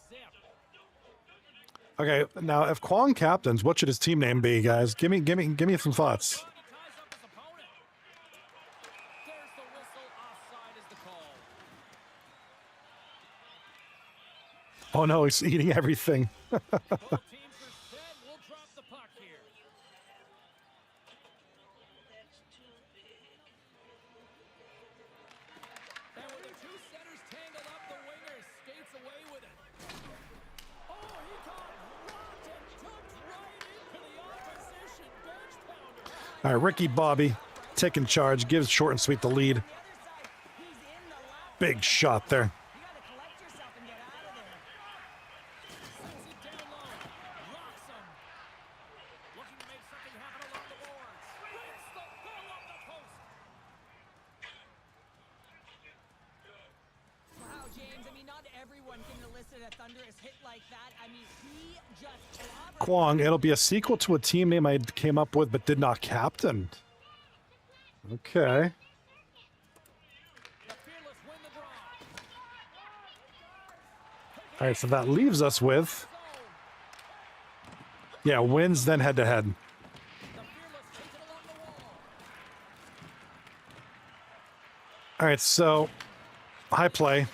Okay, now if Kwong captains, what should his team name be, guys? Give me some thoughts. He ties up his opponent. There's the whistle. Offside is the call. Oh no, he's eating everything. Both teams are set. We'll drop the puck here. And with the two centers tangled up, the winger skates All right, Ricky Bobby taking charge, gives Short and Sweet the lead. Big shot there. You got to collect yourself and get out of there. Sends it down low. Locks him. Looking to make something happen along the boards. Hits the ball off the post. Wow, James, I mean, not everyone can elicit a thunderous hit like that. I mean, he just clobbered. Kwong, it'll be a sequel to a team name I came up with but did not captain. Okay. The Fearless win the draw. All right, so that leaves us with, yeah, wins then head to head. The Fearless take it along the wall. All right, so high play.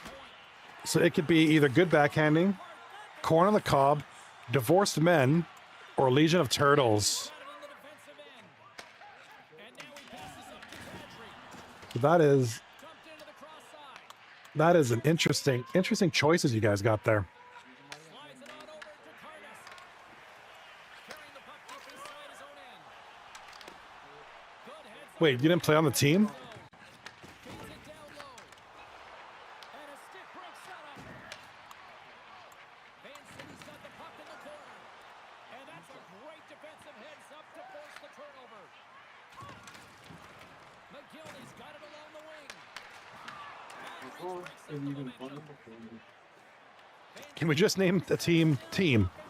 So it could be either good backhanding, corn on the cob, divorced men, or Legion of Turtles. Got it in the defensive end. And now he passes it to Petrie. So that is Dumped into the cross side. that is an interesting choices you guys got there. Slides it on over to Carnes. Carrying the puck deep inside his own end. Good heads Wait, you didn't play on the team? feeds it down low. And a stick break setup. Van City's got the puck in the corner. And that's a great defensive heads up to force the turnover. McGillney's got it along the wing. Have you even won them before? Can we just name the team?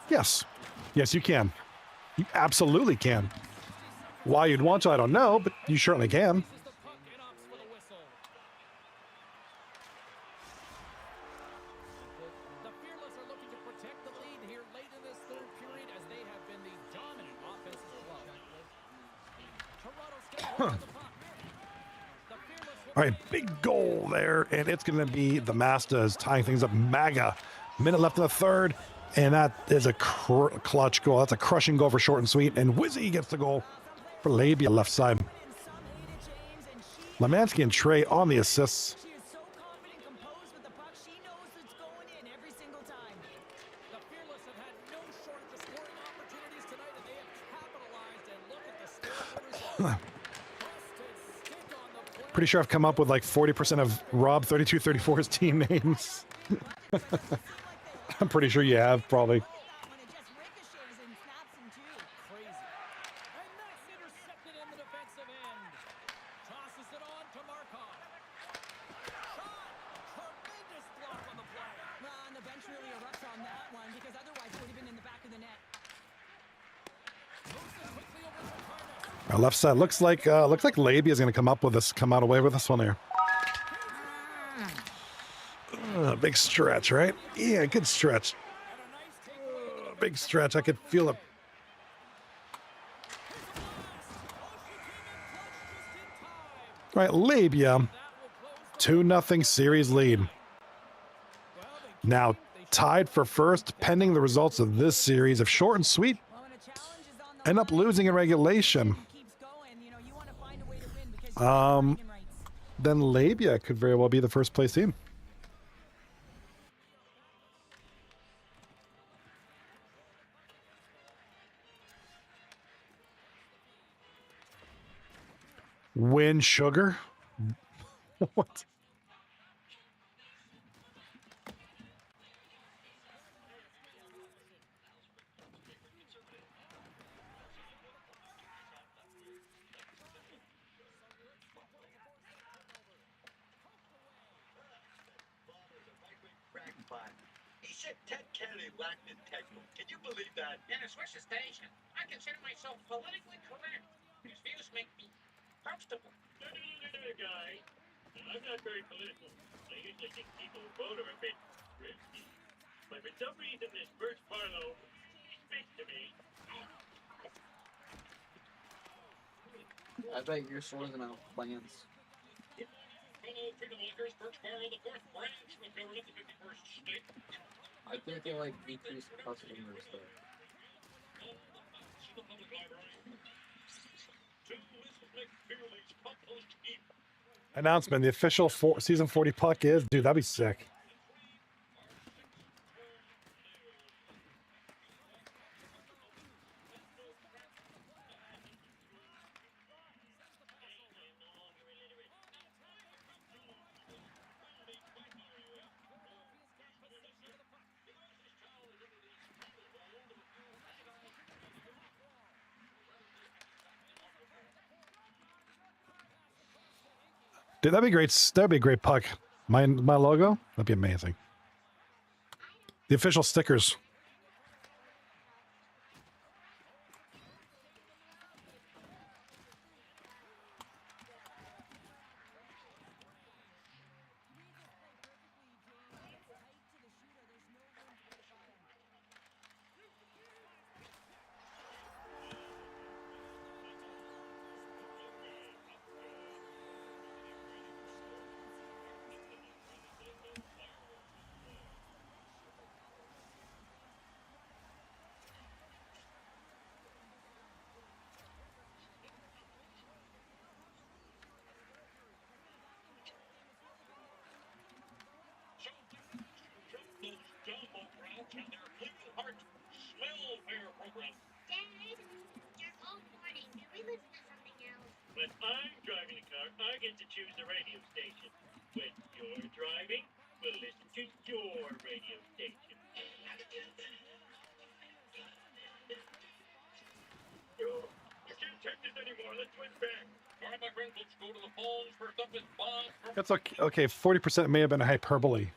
Yes. Yes, you can. You absolutely can. Why you'd want to, I don't know, but you certainly can. Uses the puck and opts for the whistle. The Fearless are looking to protect the lead here late in this third period as they have been the dominant offensive club. Toronto's got hold of the puck. The Fearless will All right, big goal there, and it's going to be the Mastas tying things up. MAGA. Minute left in the third, and that is a clutch goal. That's a crushing goal for Short and Sweet, and Wizzy gets the goal for L.A.B.I.A left side. And some hate it, James, and she Lemansky and Trey on the assists. She is so confident, composed with the puck. She knows it's going in every single time. The Fearless have had no shortage of scoring opportunities tonight, and they have capitalized. And look at the score. Busted stick on the play. Pretty sure I've come up with like 40% of Rob 3234's team names. I'm pretty sure you have, probably. That one, it just ricochets and snaps him too. Crazy. And that's intercepted in the defensive end. Tosses it on to Markov. Shot! Tremendous block on the play. Well, and the bench really erupts on that one because otherwise it would have been in the back of the net. Moves it quickly over to Carnes. Our left side looks like L.A.B.I.A is going to come out away with this one here. Big stretch, right? Yeah, good stretch. Big stretch. I could feel it. Right, L.A.B.I.A 2-0 series lead. Now tied for first, pending the results of this series. If Short and Sweet Well, when a challenge is on the end up line, losing in regulation, keeps going, you know, you want to find a way to win because you have bragging rights. then L.A.B.I.A could very well be the first place team. Win sugar? What? He said Ted Kennedy lacked integral. Can you believe that? In a Swiss station, I consider myself politically correct. His views make me comfortable. Guy, I'm not very political. I usually think people who vote are a bit risky. But for some reason, this Bert Barlow speaks to me. I bet you're sorting out plans. Fellow freedom lovers, Birch Barrow, the fourth branch of government, the 51st state. I think they like decreased customers there. The public library. To Mrs. McFearley's compost heap. Announcement: the official season 40 puck is, dude, that'd be sick. Dude, that'd be great. That'd be a great puck. My logo? That'd be amazing. The official stickers. And their Bleeding Heart Smell Fair program. Dad, you're all morning. Can we listen to something else? When I'm driving the car, I get to choose the radio station. When you're driving, we'll listen to your radio station. I can't take this anymore. Let's win back. All right, my friends, let's go to the phones. First up is Bob from... That's okay. Okay, 40% may have been hyperbole.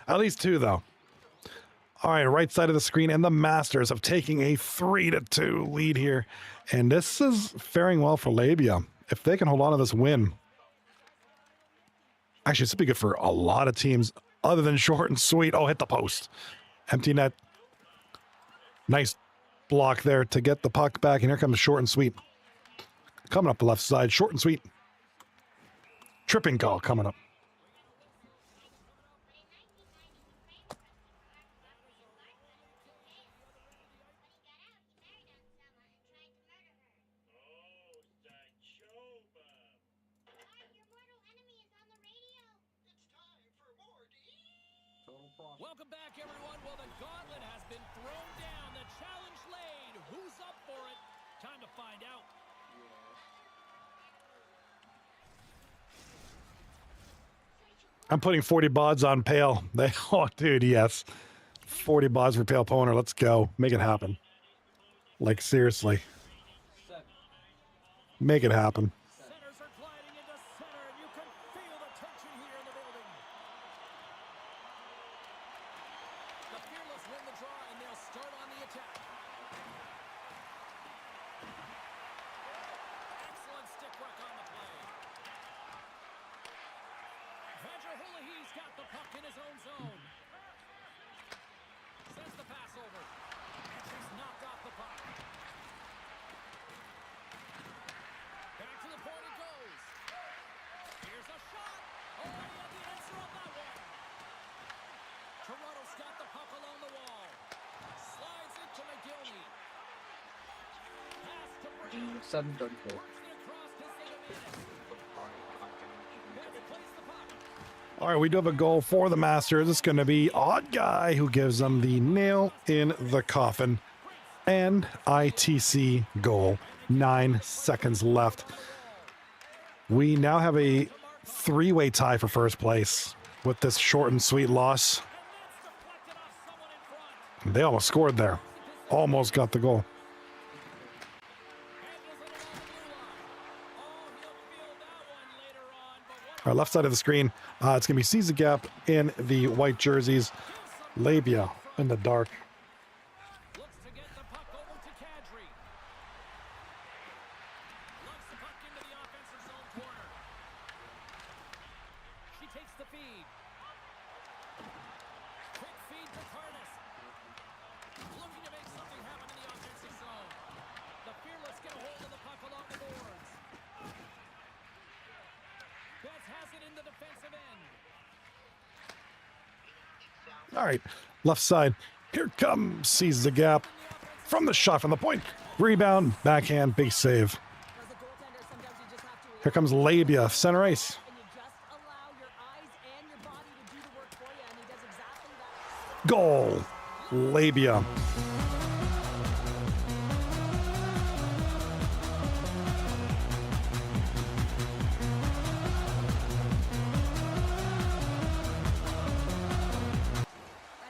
At least 2, though. All right, right side of the screen, and the Masters of taking a 3-2 lead here. And this is faring well for L.A.B.I.A. If they can hold on to this win. Actually, this would be good for a lot of teams other than short and sweet. Oh, hit the post. Empty net. Nice block there to get the puck back. And here comes short and sweet. Coming up the left side, short and sweet. Tripping call coming up. Welcome back, everyone. Well, the gauntlet has been thrown down. The challenge laid. Who's up for it? Time to find out. I'm putting 40 bods on Pale. Oh, dude, yes. 40 bods for Pale Poner. Let's go. Make it happen. Like, seriously. Make it happen. Centers are gliding into center, and you can feel the tension here in the building. The Fearless win the draw, and they'll start on the attack. Excellent stick work on the play. He's got the puck in his own zone. Sends the pass over. And she's knocked off the puck. Back to the point it goes. Here's a shot. Oh, he had the answer on that one. Toronto's got the puck along the wall. Slides into McGillney. Pass to Brady. 7:34. Works it across to St. Betts plays the puck. All right, we do have a goal for the Masters. It's going to be Odd Guy who gives them the nail in the coffin. And ITC goal. 9 seconds left. We now have a 3-way tie for first place with this short and sweet loss. They almost scored there. Almost got the goal. Our left side of the screen, it's going to be Seize the Gap in the white jerseys. L.A.B.I.A. in the dark. Looks to get the puck over to Kadri. Lumps the puck into the offensive zone corner. She takes the feed. Quick feed to Tarnas. Looking to make something happen in the offensive zone. The Fearless get a hold of the puck along the boards. Betts has it in the defensive end. All right, left side. Here comes Seize the Gap from the shot from the point. Rebound, backhand, big save. As a goaltender, sometimes you just have to Here comes L.A.B.I.A. center ice. and you just allow your eyes and your body to do the work for you, and he does exactly that. Goal. L.A.B.I.A. At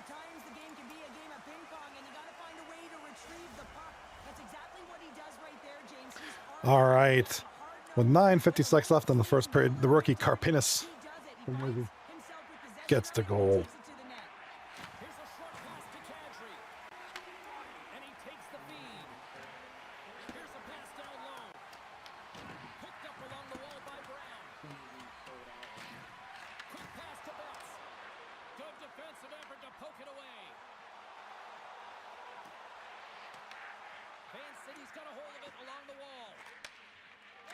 times, the game can be a game of ping pong, and you got to find a way to retrieve the puck. That's exactly what he does right there, James. He's All right. hard-nosed With 9:50 seconds left in the first period, the rookie Karpinis He does it. He from finds Wizzy himself with possession gets the and goal. takes it to the net. Here's a short pass to Kadri. And he takes the feed. Here's a pass down low. Picked up along the wall by Brown. Quick pass to Betts. Good defensive effort to poke it away. Van City's got a hold of it along the wall.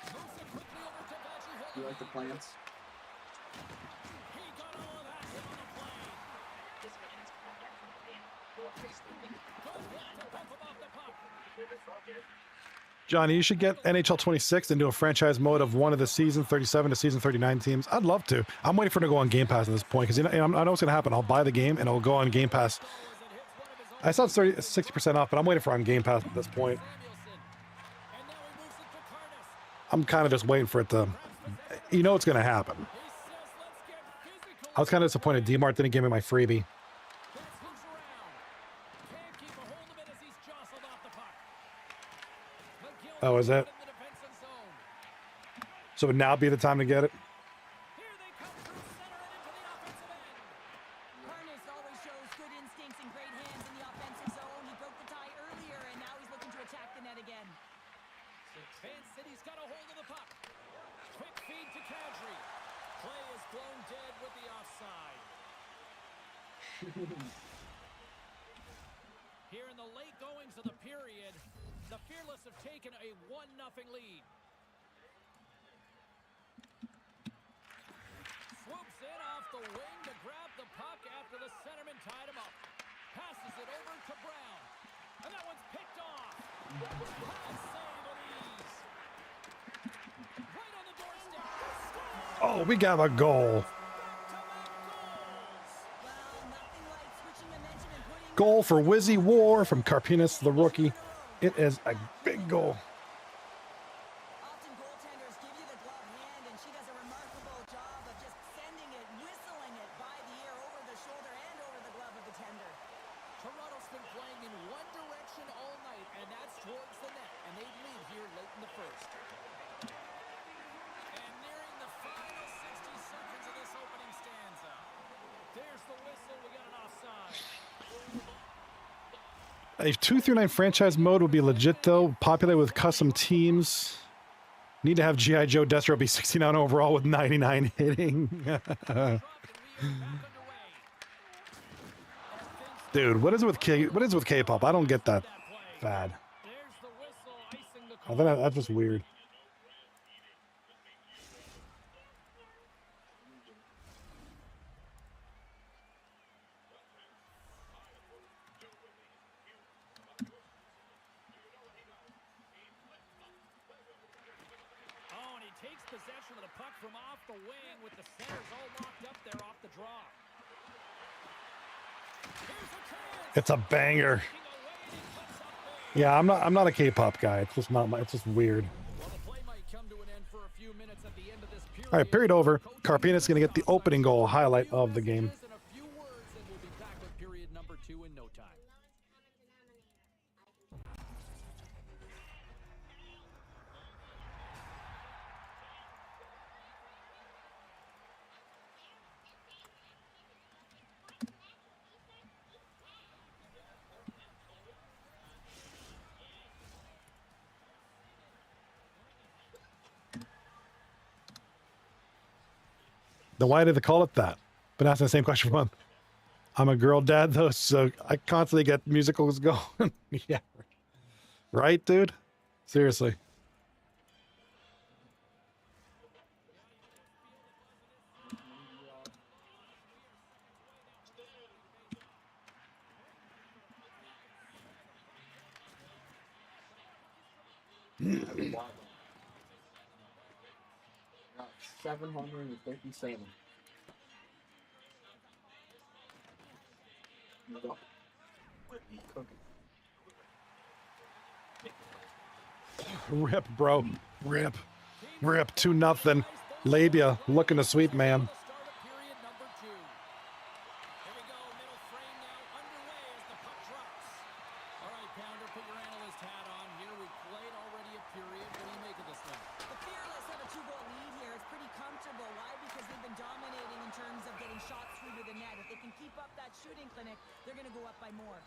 Moves it quickly over to Veggie Hole. You like the plants? He got all of that hit on the plane. Good hit to poke him off the puck. Johnny, you should get NHL 26 and do a franchise mode of one of the season 37 to season 39 teams. I'd love to. I'm waiting for it to go on Game Pass at this point because I know what's going to happen. I'll buy the game and it'll go on Game Pass. I saw it's 60% off, but I'm waiting for it on Game Pass at this point. And now he moves it to Curtis. I'm kind of just waiting for it to. You know it's going to happen. He says, let's get physical. I was kind of disappointed D-Mart didn't give me my freebie. Betts looks around. Can't keep a hold of it as he's jostled off the puck. McGill Oh, is it? in the defensive zone. So would now be the time to get it? Here they come through center and into the offensive end. Harness always shows good instincts and great hands in the offensive zone. He broke the tie earlier, and now he's looking to attack the net again. Van City's got a hold of the puck. Quick feed to Kadri. Play is blown dead with the offside. Here in the late goings of the period, the Fearless have taken a 1-0 lead. Swoops in off the wing to grab the puck after the centerman tied him up. Passes it over to Brown. And that one's picked off. High save of ease. Right on the doorstep. Oh, we got a goal. Goal for Wizzy War from Karpinis, the rookie. It is a big goal. Often goaltenders give you the glove hand, and she does a remarkable job of just sending it, whistling it by the ear, over the shoulder, and over the glove of the tender. Toronto's been playing in one direction all night, and that's towards the net. And they lead here late in the first. And nearing the final 60 seconds of this opening stanza. There's the whistle. We got an offside. A 2-9 franchise mode would be legit, though. Popular with custom teams. Need to have G.I. Joe Destro be 69 overall with 99 hitting. Dude, what is it with K-pop? I don't get that bad. There's the whistle, icing the I think call. that's just weird. Oh, and he takes possession of the puck from off the wing with the centers all locked up there off the draw. Here's a chance. It's a banger. Taking away, and he puts up big. Yeah, I'm not a K-pop guy. It's just not my. It's just weird. Well, the play might come to an end for a few minutes at the end of this period. All right, period over. Karpinis going to get the opening goal highlight of the game. And a few words, and we'll be back with period number 2 in no time. Then why did they call it that? Been asking the same question for a month. I'm a girl dad, though, so I constantly get musicals going. Yeah. Right, dude? Seriously. Got 757. Go. Rip, bro. Rip. Rip. 2-0. L.A.B.I.A looking to sweep, man. Start of period number 2. Here we go, middle frame now underway as the puck drops. All right, Pounder, put your analyst hat on here. We've played already a period. What do you make of this one? The Fearless have a 2-goal lead here. It's pretty comfortable. Why? Because they've been dominating in terms of getting shots through to the net. If they can keep up that shooting clinic, they're going to go up by more.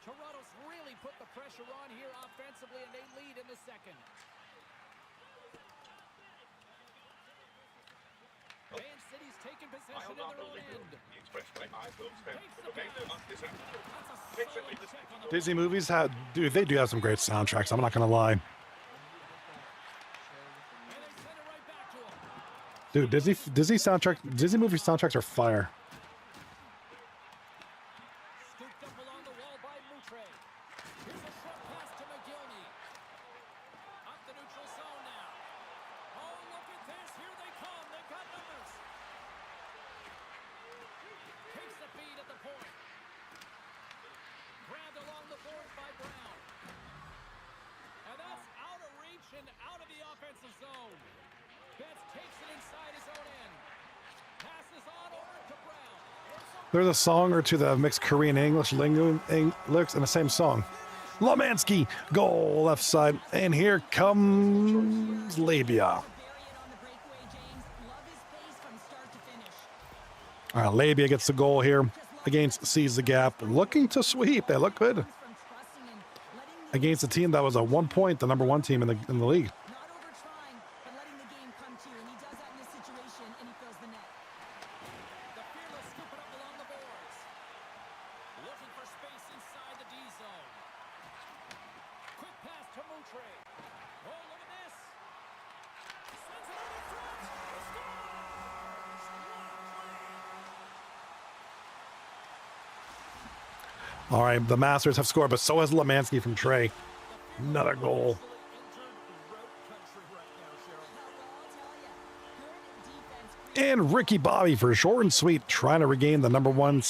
Toronto's really put the pressure on here offensively, and they lead in the second. Man City's taking possession in their own end. Disney movies have, dude, they do have some great soundtracks. I'm not gonna lie. And they send it right back to him. Dude, Disney movie soundtracks are fire. Scooped up along the wall by Moutre. Here's a short pass to McGillney. Up the neutral zone now. Oh, look at this. Here they come. They've got numbers. Takes the feed at the point. Grabbed along the board by Brown. And that's out of reach and out of the offensive zone. Betts takes it inside his own end. Passes on over to Brown. There's a song or two that have mixed Korean and English lyrics in the same song. Lemansky, goal left side, and here comes L.A.B.I.A. Bury it on the breakaway, James. Love his pace from start to finish. All right, L.A.B.I.A gets the goal here against Seize the Gap, looking to sweep. They look good From trusting and letting the against a team that was at one point the number one team in the league. not over trying, but letting the game come to you. And he does that in this situation, and he fills the net. The Fearless scoop it up along the boards. Looking for space inside the D zone. Quick pass to Moutre. Oh, look at this. Sends it out in front. He scores! All right, the Masters have scored, but so has Lemansky from Trey. Another goal. And Ricky Bobby for short and sweet, trying to regain the number one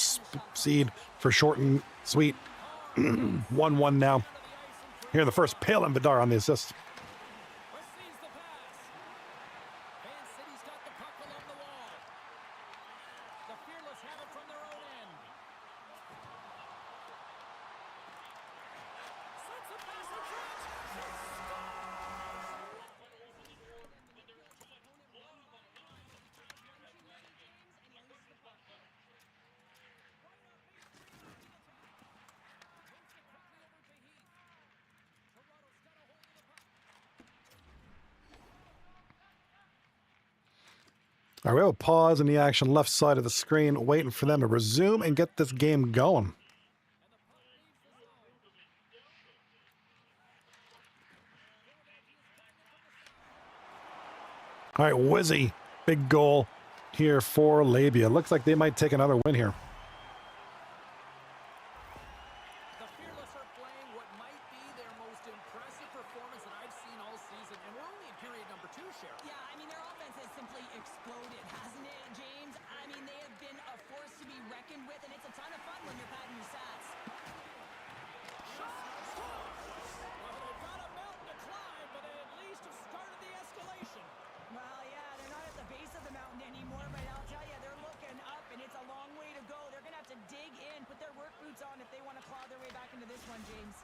seed for short and sweet. 1-1 now. Here in the first, Palin Vidar on the assist. Receives the pass. Man City's got the puck along the wall. The Fearless have it from their own end. Sends a pass in front. All right, we have a pause in the action left side of the screen, waiting for them to resume and get this game going. All right, Wizzy, big goal here for L.A.B.I.A. Looks like they might take another win here. The Fearless are playing what might be their most impressive performance that I've seen all season, and we're only in period number 2, Cheryl. Yeah, I mean, their offense has simply exploded, hasn't it, James? I mean, they have been a force to be reckoned with, and it's a ton of fun when you're padding your stats. Well, they've got a mountain to climb, but they at least have started the escalation. Well, yeah, they're not at the base of the mountain anymore, but I'll tell you, they're looking up, and it's a long way to go. They're going to have to dig in, put their work boots on if they want to claw their way back into this one, James.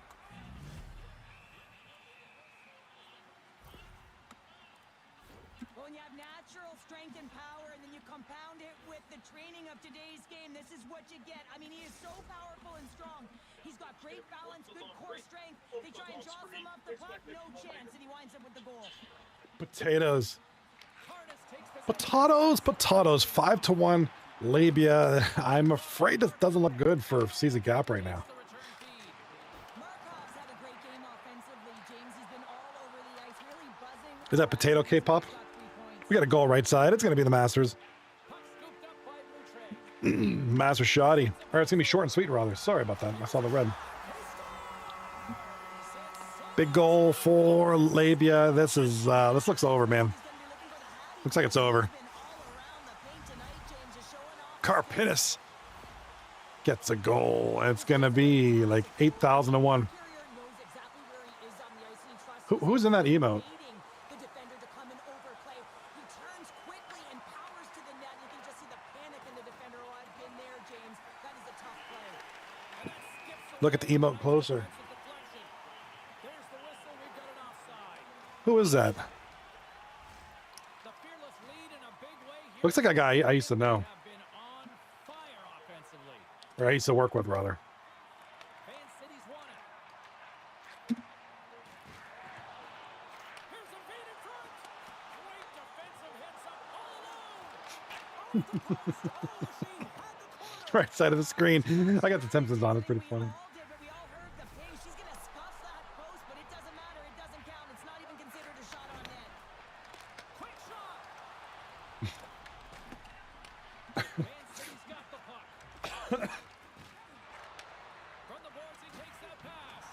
Well, when you have natural strength and power, and then you compound it with the training of today's game, this is what you get. I mean, he is so powerful and strong. He's got great balance, good core strength. They try and jostle him off the puck, no chance, and he winds up with the goal. Potatoes. Cardis takes Potatoes, possession. potatoes. 5-1. L.A.B.I.A. I'm afraid this doesn't look good for Seize the Gap right now. The return feed. Markov's had a great game offensively, James. He's been all over the ice, really buzzing. Is that potato K-pop? Got 3 points. We got a goal right side. It's going to be the Masters. Puck scooped up by Moutre. Master shoddy. Or it's going to be short and sweet, rather. Sorry about that. I saw the red. Big goal for L.A.B.I.A. This looks over, man. Looks like it's over. Karpinis gets a goal. It's going to be like 8,000-1. Who's in that emote? The defender to come and overplay. He turns quickly and powers to the net. You can just see the panic in the defender. Oh, I've been there, James. That is a tough play. Look at the emote closer. Defensive deflection. There's the whistle. We've got an offside. Who is that? The Fearless lead in a big way here. Looks like a guy I used to know, Have been on fire offensively. or I used to work with, rather. Fan City's won it. Here's a feed in front. Great defensive heads up all alone. Off the post. Oh, she had the corner. Right side of the screen. I got the Simpsons on. It's pretty funny. We all did, but we all heard the ping. She's gonna scuff that post, but it doesn't matter. It doesn't count. It's not even considered a shot on net. Quick shot. Man City's got the puck. From the boards, he takes that pass.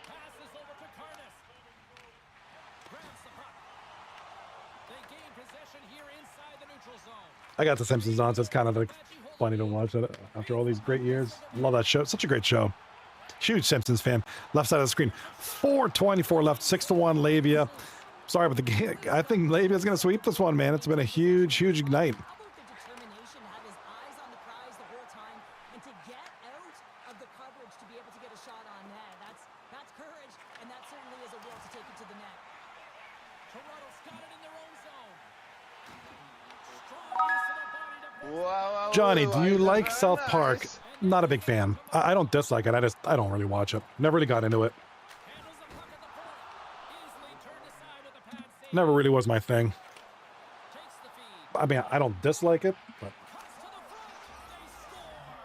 Passes over to Carnes. Grabs the puck. They gain possession here inside the neutral zone. I got the Simpsons on, so it's kind of like funny to watch it after all these great years. Love that show. Such a great show. Huge Simpsons fan. Left side of the screen. 4:24 left. 6-1 L.A.B.I.A. Sorry, but the game, I think L.A.B.I.A is going to sweep this one, man. It's been a huge night. How about the determination to have his eyes on the prize the whole time and to get out of the coverage to be able to get a shot on net? That's courage, and that certainly is a will to take it to the net. Toronto's got it in their own zone. Strong use of the body to Wow, Johnny, do you like South Park? Not a big fan. I don't dislike it. I don't really watch it. Never really got into it. handles the puck at the point. Easily turned aside with a pad save. Never really was my thing. Takes the feed. I mean, I don't dislike it, but Cuts to the front. They score.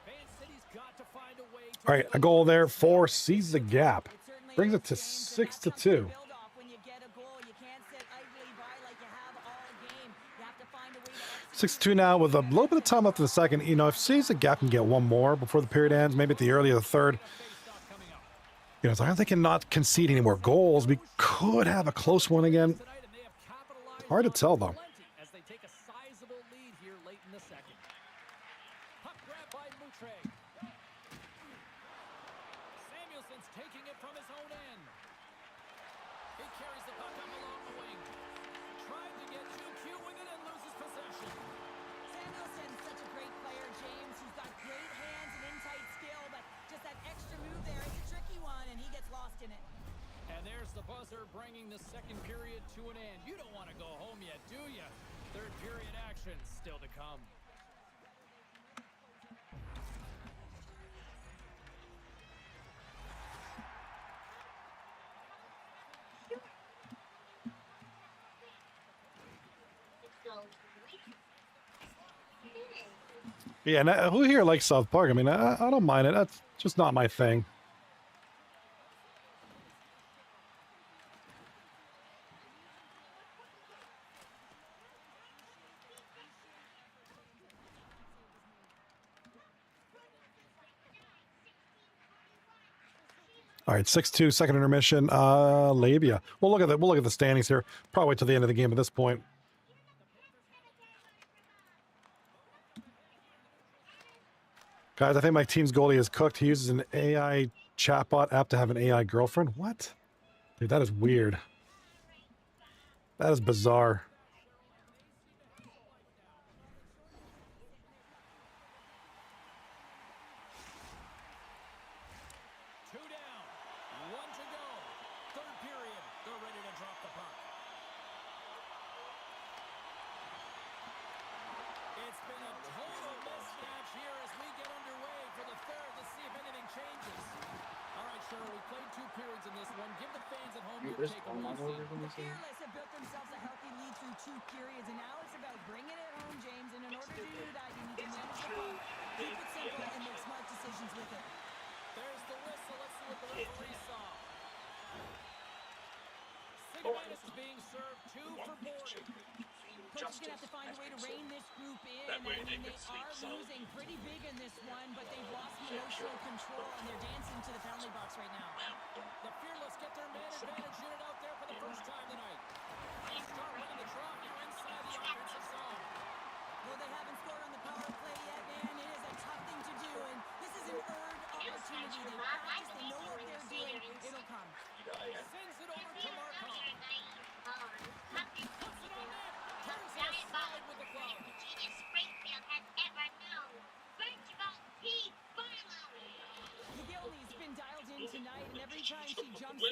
Fan City's got to find a way to all right, a goal there for Seize the Gap. Brings it to 6-2. When you get a goal, you can't sit idly by like you have all game. You have to find a way to 6-2 now with a little bit of time left in the second. You know, if Seize the Gap can get one more before the period ends, maybe at the early of the third, faceoff coming up. you know, as long as they cannot concede any more goals, we could have a close one again. Tonight, and they have capitalized Hard to on tell, though. plenty as they take a sizable lead here late in the second. Puck grab by Moutre. Samuelson's taking it from his own end. He carries the puck up along the wing. Tried to get too cute with it and loses possession. Samuelson's such a great player, James. He's got great hands and in-tight skill, but just that extra move there, it's a tricky one, and he gets lost in it. And there's the buzzer bringing the second period to an end. You don't want to go home yet, do you? Third period action still to come. Yeah, and who here likes South Park? I mean, I don't mind it. That's just not my thing. All right, 6-2, second intermission. L.A.B.I.A. We'll look at the standings here. Probably wait till the end of the game at this point. Guys, I think my team's goalie is cooked. He uses an AI chatbot app to have an AI girlfriend. What? Dude, that is weird. That is bizarre. Two down, one to go. Third period, they're ready to drop the puck. It's been a total mismatch here as we get underway for the third. Let's see if anything changes. All right, Cheryl, we played 2 periods in this one. Give the fans at home your There's take all on my what you've over seen. when The you say Fearless have built themselves a healthy lead through 2 periods, and now it's about bringing it home, James. And in order to do that, you need to manage the puck, keep it simple, and make smart decisions with it. There's the whistle. Let's see what the referee saw. Sigmanis is being served 2 for boarding. Coach is going to have to find a way to rein this group in. I mean, they are losing pretty big in this one, but they've lost emotional control, and they're dancing to the penalty box right now. The Fearless get their man advantage unit out there for the first time tonight. They start running the draw here inside the offensive zone. Though they haven't scored on the power play yet, man, it is a tough thing to do, and this is an earned opportunity. They practice, they know what they're doing. It'll come. Sends it over to Markov.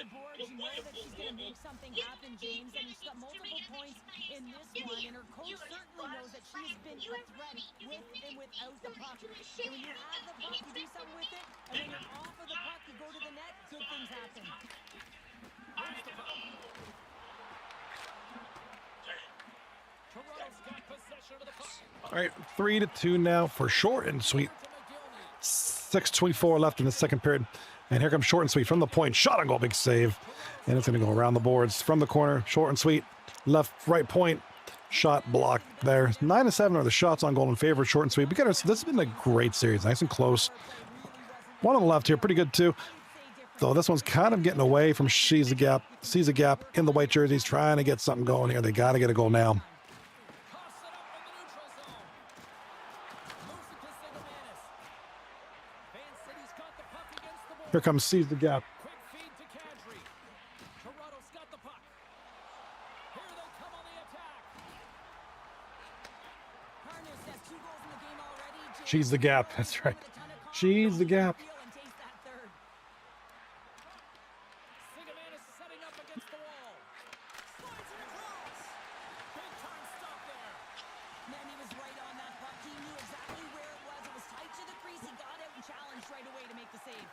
the boards, you know that she's going to make something happen, James. I mean, she's got multiple points in this one, and her coach certainly knows that she has been a threat with and without the puck. And when you have the puck, you do something with it, and when you're off of the puck, you go to the net, good things happen. Toronto's got possession of the puck. All right, 3-2 now for short and sweet. 6:24 left in the second period. And here comes short and sweet from the point. Shot on goal, big save. And it's going to go around the boards from the corner. Short and sweet, left, right point. Shot blocked there. 9-7 are the shots on goal in favor of short and sweet. This has been a great series, nice and close. One on the left here, pretty good too. Though this one's kind of getting away from sees a gap in the white jerseys, trying to get something going here. They got to get a goal now. Here comes seize the gap. Quick feed to Kadri. Toronto's got the puck. Here they come on the attack. Harness has 2 goals in the game already. James, She's the gap. That's right. She's the gap. and takes that third. Sigaman is setting up against the wall. Slides it across. Big time stop there. Man, he was right on that puck. He knew exactly where it was. It was tight to the crease. He got out and challenged right away to make the save.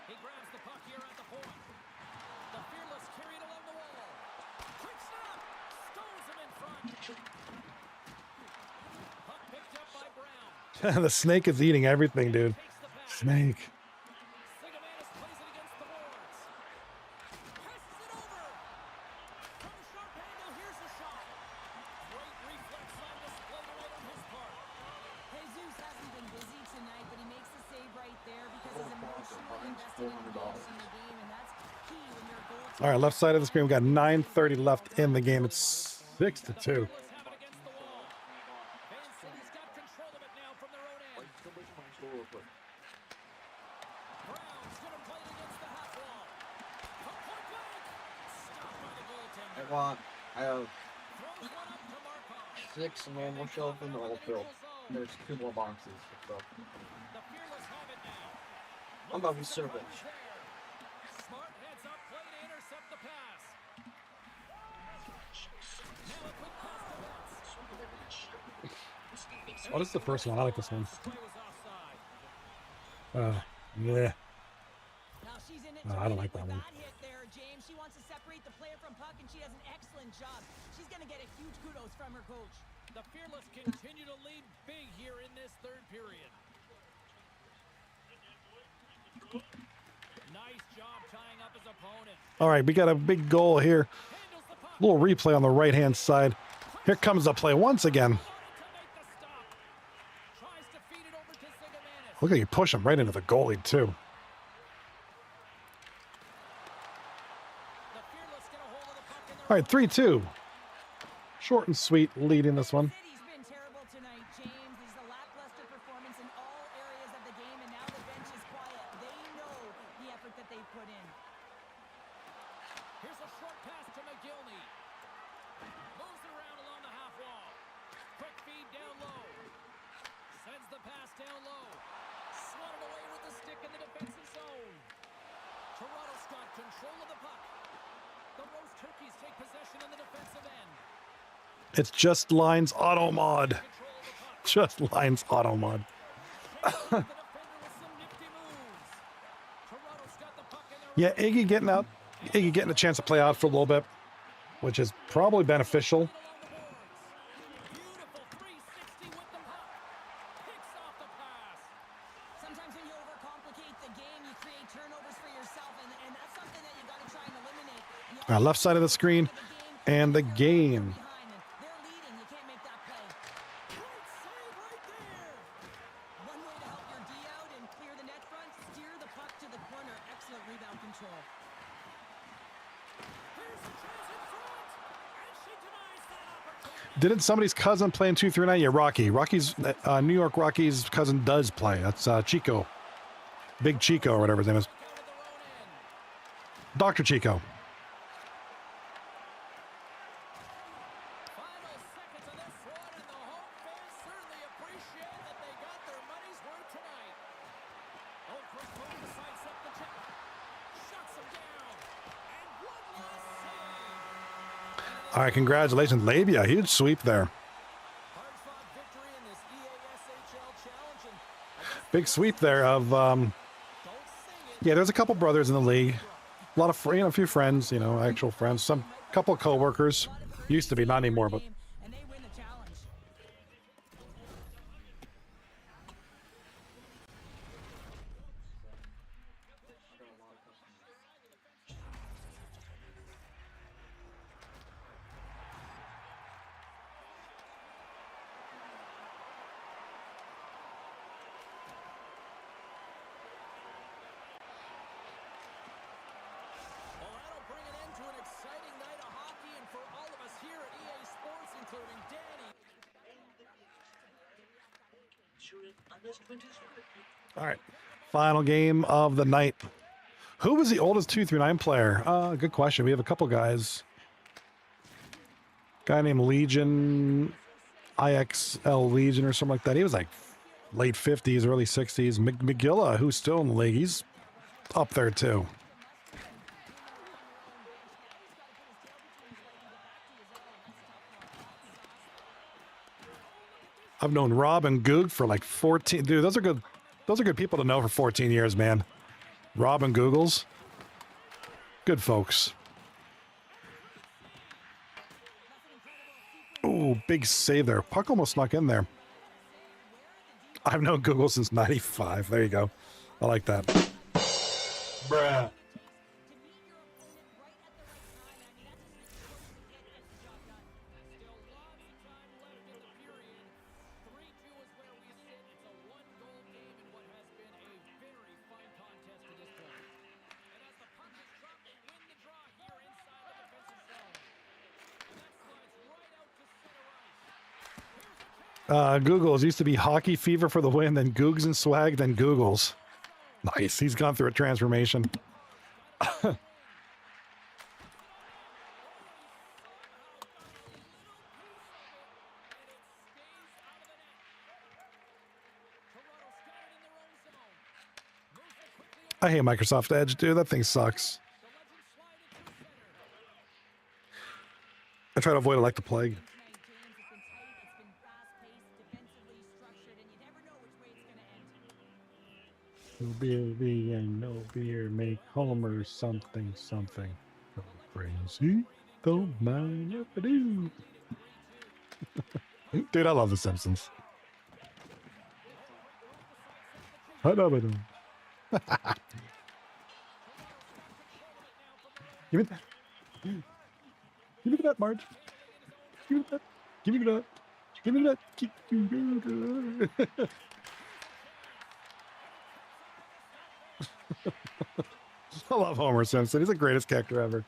He grabs the puck here at the point. The Fearless carried along the wall. Quick snap. Stones him in front. Puck picked up by Brown. The snake is eating everything, dude. Takes the pass. Snake. Sigamanis plays it against the boards. Passes it over. From a sharp angle, here's the shot. Great reflex on display tonight on his part. Jesus hasn't been busy tonight, but he makes the save right there because he's emotionally invested in the game, and that's key when you're a goaltender. All right, left side of the screen, we got 9:30 left in the game. It's 6-2. Fearless have it against the wall. Van City's got control of it now from their own end. Brown's gonna play it against the half wall. From point blank. Stopped by the goaltender. I have Throws one up to Markov. 6 normal shelf in the all fill. There's 2 more boxes. So The Fearless have it now. I'm about to serve it. There. Smart heads up play to intercept the pass. Now a quick pass to Betts. Oh, this is the first one. I like this one. Play was offside. Yeah. Now she's in it No, to I don't win like it with that one. that hit there, James. She wants to separate the player from puck, and she does an excellent job. She's going to get a huge kudos from her coach. The Fearless continue to lead big here in this third period. Nice job tying up his opponent. All right, we got a big goal here. Handles the puck. Little replay on the right-hand side. Here comes the play once again. Wanted to make the stop. Tries to feed it over to Sigamanis. Look at you push him right into the goalie, too. The Fearless get a hold of the puck in their All right, 3-2. Short and sweet lead in this one. City's been terrible tonight, James. This is a lackluster performance in all areas of the game, and now the bench is quiet. They know the effort that they've put in. Here's a short pass to McGillney. Moves it around along the half wall. Quick feed down low. Sends the pass down low. Swatted away with the stick in the defensive zone. Toronto's got control of the puck. The Rose Turkeys take possession in the defensive end. It's just Lines Auto Mod. Control of the puck. Just Lines Auto Mod. The defender with some nifty moves. Toronto's got the puck in their Yeah, Iggy getting a chance to play out for a little bit, which is probably beneficial. along the boards. Beautiful 360 with the puck. Picks off the pass. Sometimes when you overcomplicate the game, you create turnovers for yourself, and that's something that you got to try and eliminate. And you Left side of the screen and the game. behind, and they're leading. You can't make that play. Great save right there. One way to help your D out and clear the net front, steer the puck to the corner. Excellent rebound control. Here's the chance in front. And she denies that opportunity. Didn't somebody's cousin play in 239? Yeah, Rocky. Rocky's New York Rocky's cousin does play. That's Chico. Big Chico or whatever his name is. Out of their own end. Dr. Chico. Final seconds of this one, and the home fans certainly appreciate that they got their money's worth tonight. Oh, quick move to sidestep the check. Shot All right, congratulations, L.A.B.I.A. Huge sweep there. Hard-fought victory in this EASHL challenge, and I guess Big sweep there of, don't sing it. yeah, there's a couple brothers in the league. A lot of, a few friends, actual friends. Some couple of co-workers. Used to be, not anymore, but And they win the challenge. Got a lot of customers. Well, that'll bring an end to an exciting night of hockey, and for all of us here at EA Sports, including Danny. all right. Final game of the night. Who was the oldest 2-9 player? Good question. We have a couple guys. Guy named Legion, IXL Legion or something like that. He was like late 50s, early 60s. McGilla, who's still in the league, he's up there too. I've known Rob and Goog for like 14. Dude, those are good. Those are good people to know for 14 years, man. Rob and Googles. Good folks. Ooh, big save there. Puck almost snuck in there. I've known Google since 95. There you go. I like that. Bruh. Googles used to be Hockey Fever for the win, then Googs and Swag, then Googles. Nice. He's gone through a transformation. I hate Microsoft Edge, dude. That thing sucks. I try to avoid it like the plague. No beer, and no beer, make Homer something, something. Go crazy, don't mind if I do. Dude, I love The Simpsons. Give me that. Give me that, Marge. Give me that. Give me that. Give me that. Give me that. I love Homer Simpson. He's the greatest character ever.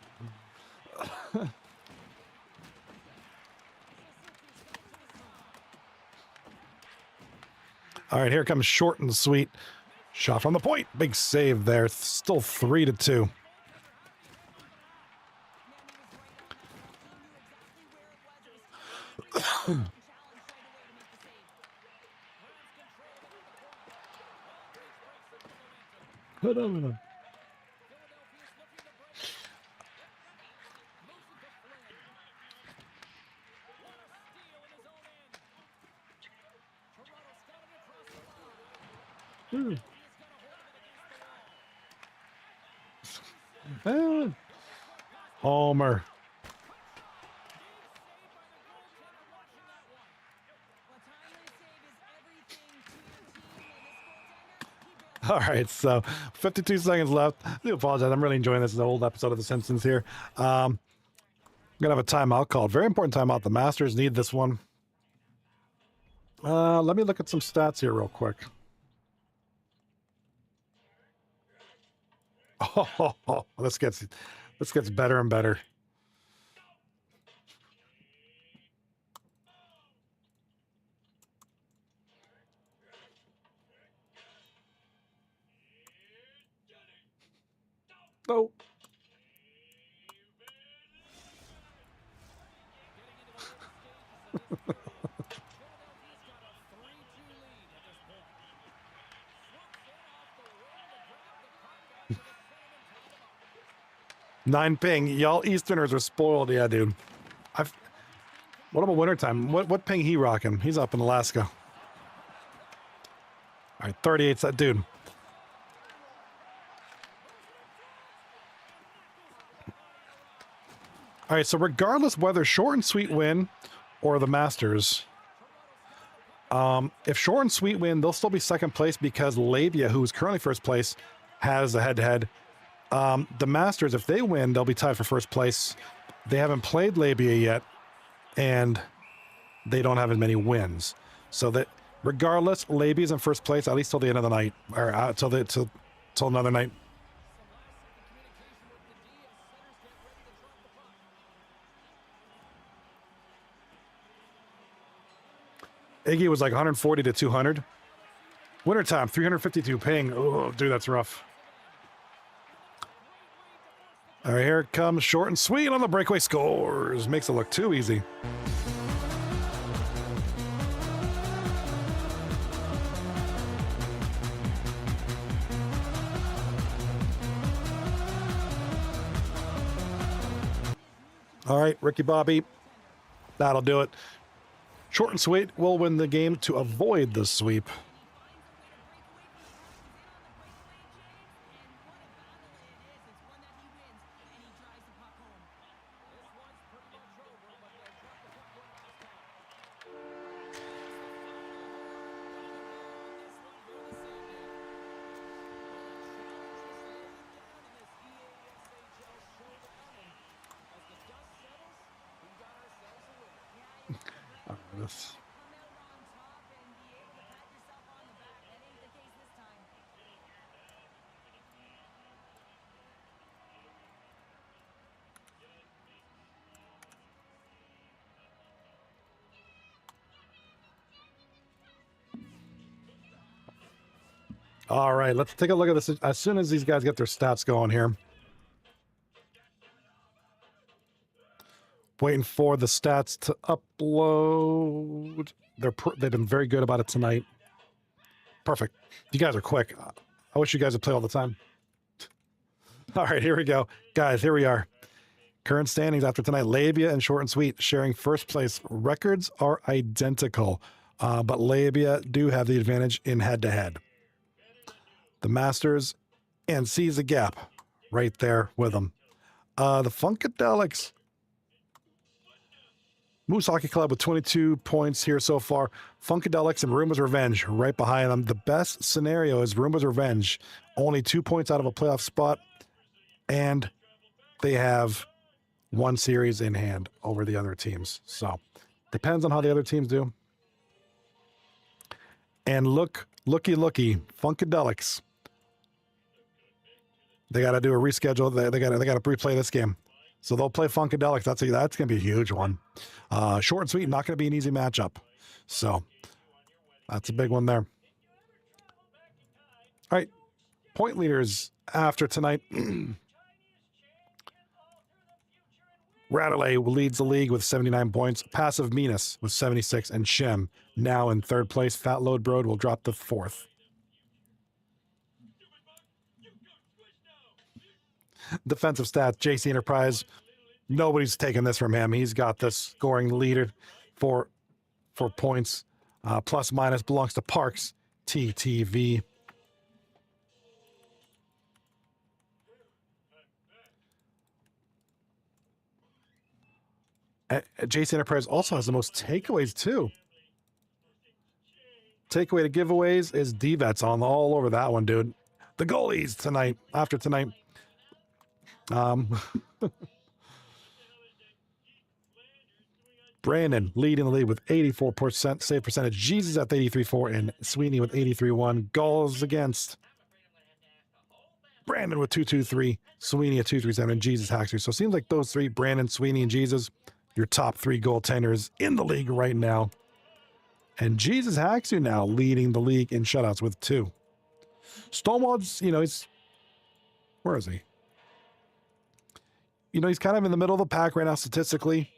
All right, here comes short and sweet. Shot from the point. Big save there. Still 3-2. Homer. All right, so 52 seconds left. I do apologize. I'm really enjoying this. It's an old episode of The Simpsons here. I'm going to have a timeout called. Very important timeout. The Masters need this one. Let me look at some stats here real quick. Oh, this gets better and better. Oh. Nine ping. Y'all Easterners are spoiled. Yeah, dude. What about wintertime? What ping he rocking? He's up in Alaska. All right, 38's that dude. All right, so regardless whether short and sweet win or the Masters, if short and sweet win, they'll still be second place because L.A.B.I.A, who is currently first place, has a head-to-head. The Masters, if they win, they'll be tied for first place. They haven't played L.A.B.I.A yet, and they don't have as many wins. So that regardless, L.A.B.I.A is in first place at least till the end of the night, or till another night. Iggy was like 140 to 200. Wintertime, 352 ping. Oh, dude, that's rough. All right, here it comes, short and sweet on the breakaway scores. Makes it look too easy. All right, Ricky Bobby, that'll do it. Short and sweet will win the game to avoid the sweep. This. All right, let's take a look at this as soon as these guys get their stats going here. Waiting for the stats to upload. They've been very good about it tonight. Perfect. You guys are quick. I wish you guys would play all the time. All right, here we go. Guys, here we are. Current standings after tonight. L.A.B.I.A and Short and Sweet sharing first place. Records are identical, but L.A.B.I.A do have the advantage in head-to-head. The Masters and sees a gap right there with them. The Funkadelics. Moose Hockey Club with 22 points here so far. Funkadelics and Roomba's Revenge right behind them. The best scenario is Roomba's Revenge. Only 2 points out of a playoff spot. And they have one series in hand over the other teams. So, depends on how the other teams do. And looky, Funkadelics. They got to do a reschedule. They got to replay this game. So they'll play Funkadelics. That's going to be a huge one. Short and sweet, not going to be an easy matchup. So that's a big one there. All right, point leaders after tonight. Radley leads the league with 79 points. Passive Menace with 76, and Shem now in third place. Fat Load Broad will drop to fourth. Defensive stats, JC Enterprise. Nobody's taking this from him. He's got the scoring leader for points. Plus minus belongs to Parks TTV. JC Enterprise also has the most takeaways too. Takeaway to giveaways is DVET's on all over that one, dude. The goalies tonight, after tonight. Brandon leading the lead with 84% save percentage. Jesus at 83.4 and Sweeney with 83.1. Goals against. Brandon with 223, Sweeney at 237, and Jesus Haxley. So it seems like those three, Brandon, Sweeney, and Jesus, your top three goaltenders in the league right now. And Jesus Haxley now leading the league in shutouts with 2. Stonewall's, he's, where is he? He's kind of in the middle of the pack right now statistically.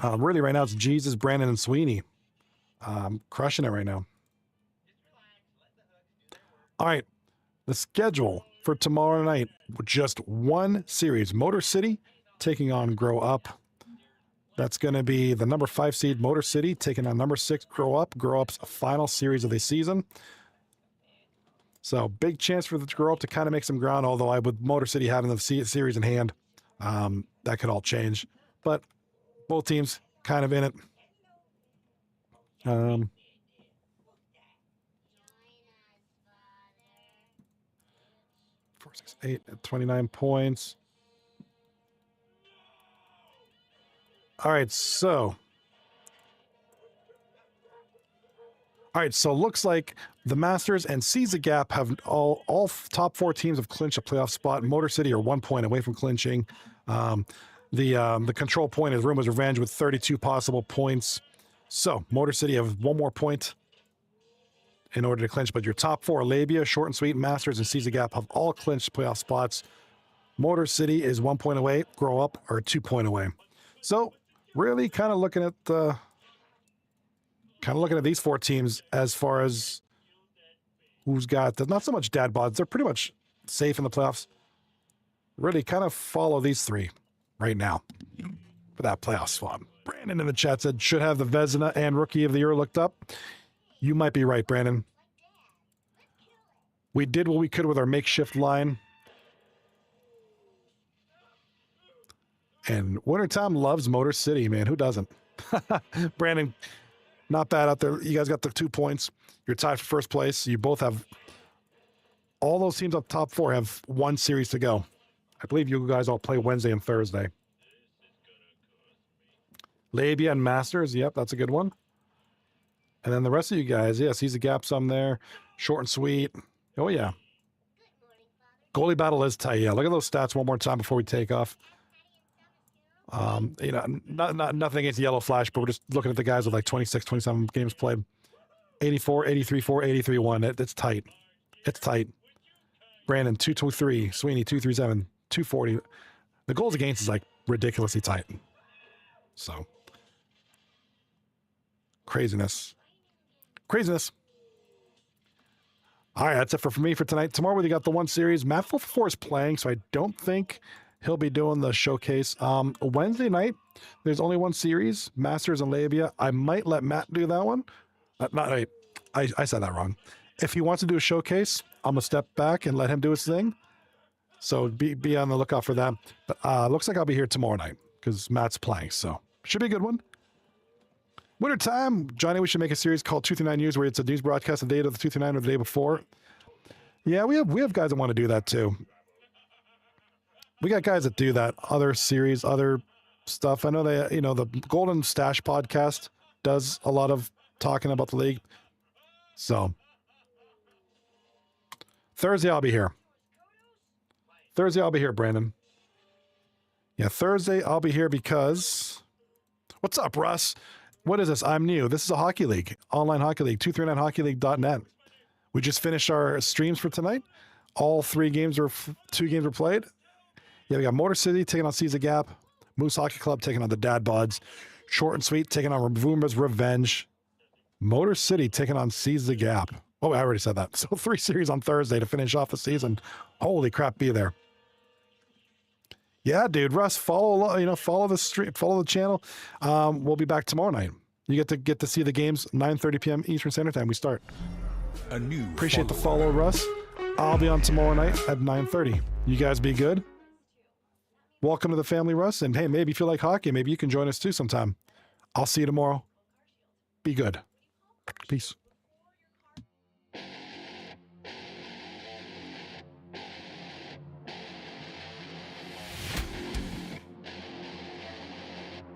Really, right now, it's Jesus, Brandon, and Sweeney. Crushing it right now. All right. The schedule for tomorrow night, just one series. Motor City taking on Grow Up. That's going to be the number 5 seed Motor City taking on number 6 Grow Up. Grow Up's final series of the season. So big chance for the Grow Up to kind of make some ground, although with Motor City having the series in hand, that could all change. But both teams kind of in it. 4, 6, 8 at 29 points. All right, so looks like the Masters and Seize the Gap have all top 4 teams have clinched a playoff spot. Motor City are 1 point away from clinching. The control point is Rumo's Revenge with 32 possible points. So Motor City have 1 more point in order to clinch, but your top 4, L.A.B.I.A, Short and Sweet, Masters, and Seize the Gap have all clinched playoff spots. Motor City is 1 point away. Grow Up are 2 point away. So really kind of looking at these 4 teams as far as who's got not so much dad bods. They're pretty much safe in the playoffs. Really kind of follow these 3 right now for that playoff spot. Brandon in the chat said should have the Vezina and Rookie of the Year looked up. You might be right, Brandon. We did what we could with our makeshift line. And Wintertime loves Motor City, man. Who doesn't? Brandon, not bad out there. You guys got the 2 points. You're tied for first place. You both have, all those teams up top 4 have 1 series to go. I believe you guys all play Wednesday and Thursday. L.A.B.I.A and Masters. Yep, that's a good one. And then the rest of you guys, yeah, Seize the Gap, some there. Short and Sweet. Oh, yeah. Goalie battle is tight. Yeah, look at those stats one more time before we take off. Nothing against Yellow Flash, but we're just looking at the guys with like 26, 27 games played. 84, 83-4, 83-1. It's tight. It's tight. Brandon, 223. Sweeney, 237, 240. The goals against is like ridiculously tight. So, craziness. All right, that's it for me for tonight. Tomorrow we got the 1 series. Matt 4 is playing, so I don't think he'll be doing the showcase. Wednesday night, there's only 1 series, Masters and L.A.B.I.A. I might let Matt do that one. I said that wrong. If he wants to do a showcase, I'm going to step back and let him do his thing. So be on the lookout for that. But looks like I'll be here tomorrow night because Matt's playing, so should be a good one. Winter time, Johnny, we should make a series called 239 News where it's a news broadcast the day of the 239 or the day before. Yeah, we have guys that want to do that too. We got guys that do that. Other series, other stuff. I know they, the Golden Stash podcast does a lot of talking about the league. So Thursday I'll be here. Brandon. Yeah, Thursday I'll be here because what's up, Russ? What is this? I'm new. This is a hockey league, online hockey league, 239hockeyleague.net. We just finished our streams for tonight. All 2 games were played. Yeah, we got Motor City taking on Seize the Gap, Moose Hockey Club taking on the Dad Bods, Short and Sweet taking on Rumo's Revenge, Motor City taking on Seize the Gap. Oh, I already said that. So 3 series on Thursday to finish off the season. Holy crap, be there. Yeah, dude, Russ, follow the stream, follow the channel. We'll be back tomorrow night. You get to see the games 9:30 p.m. Eastern Standard Time. We start. Appreciate the follow, Russ. I'll be on tomorrow night at 9:30. You guys be good. Welcome to the family, Russ. And hey, maybe if you like hockey, maybe you can join us too sometime. I'll see you tomorrow. Be good. Peace.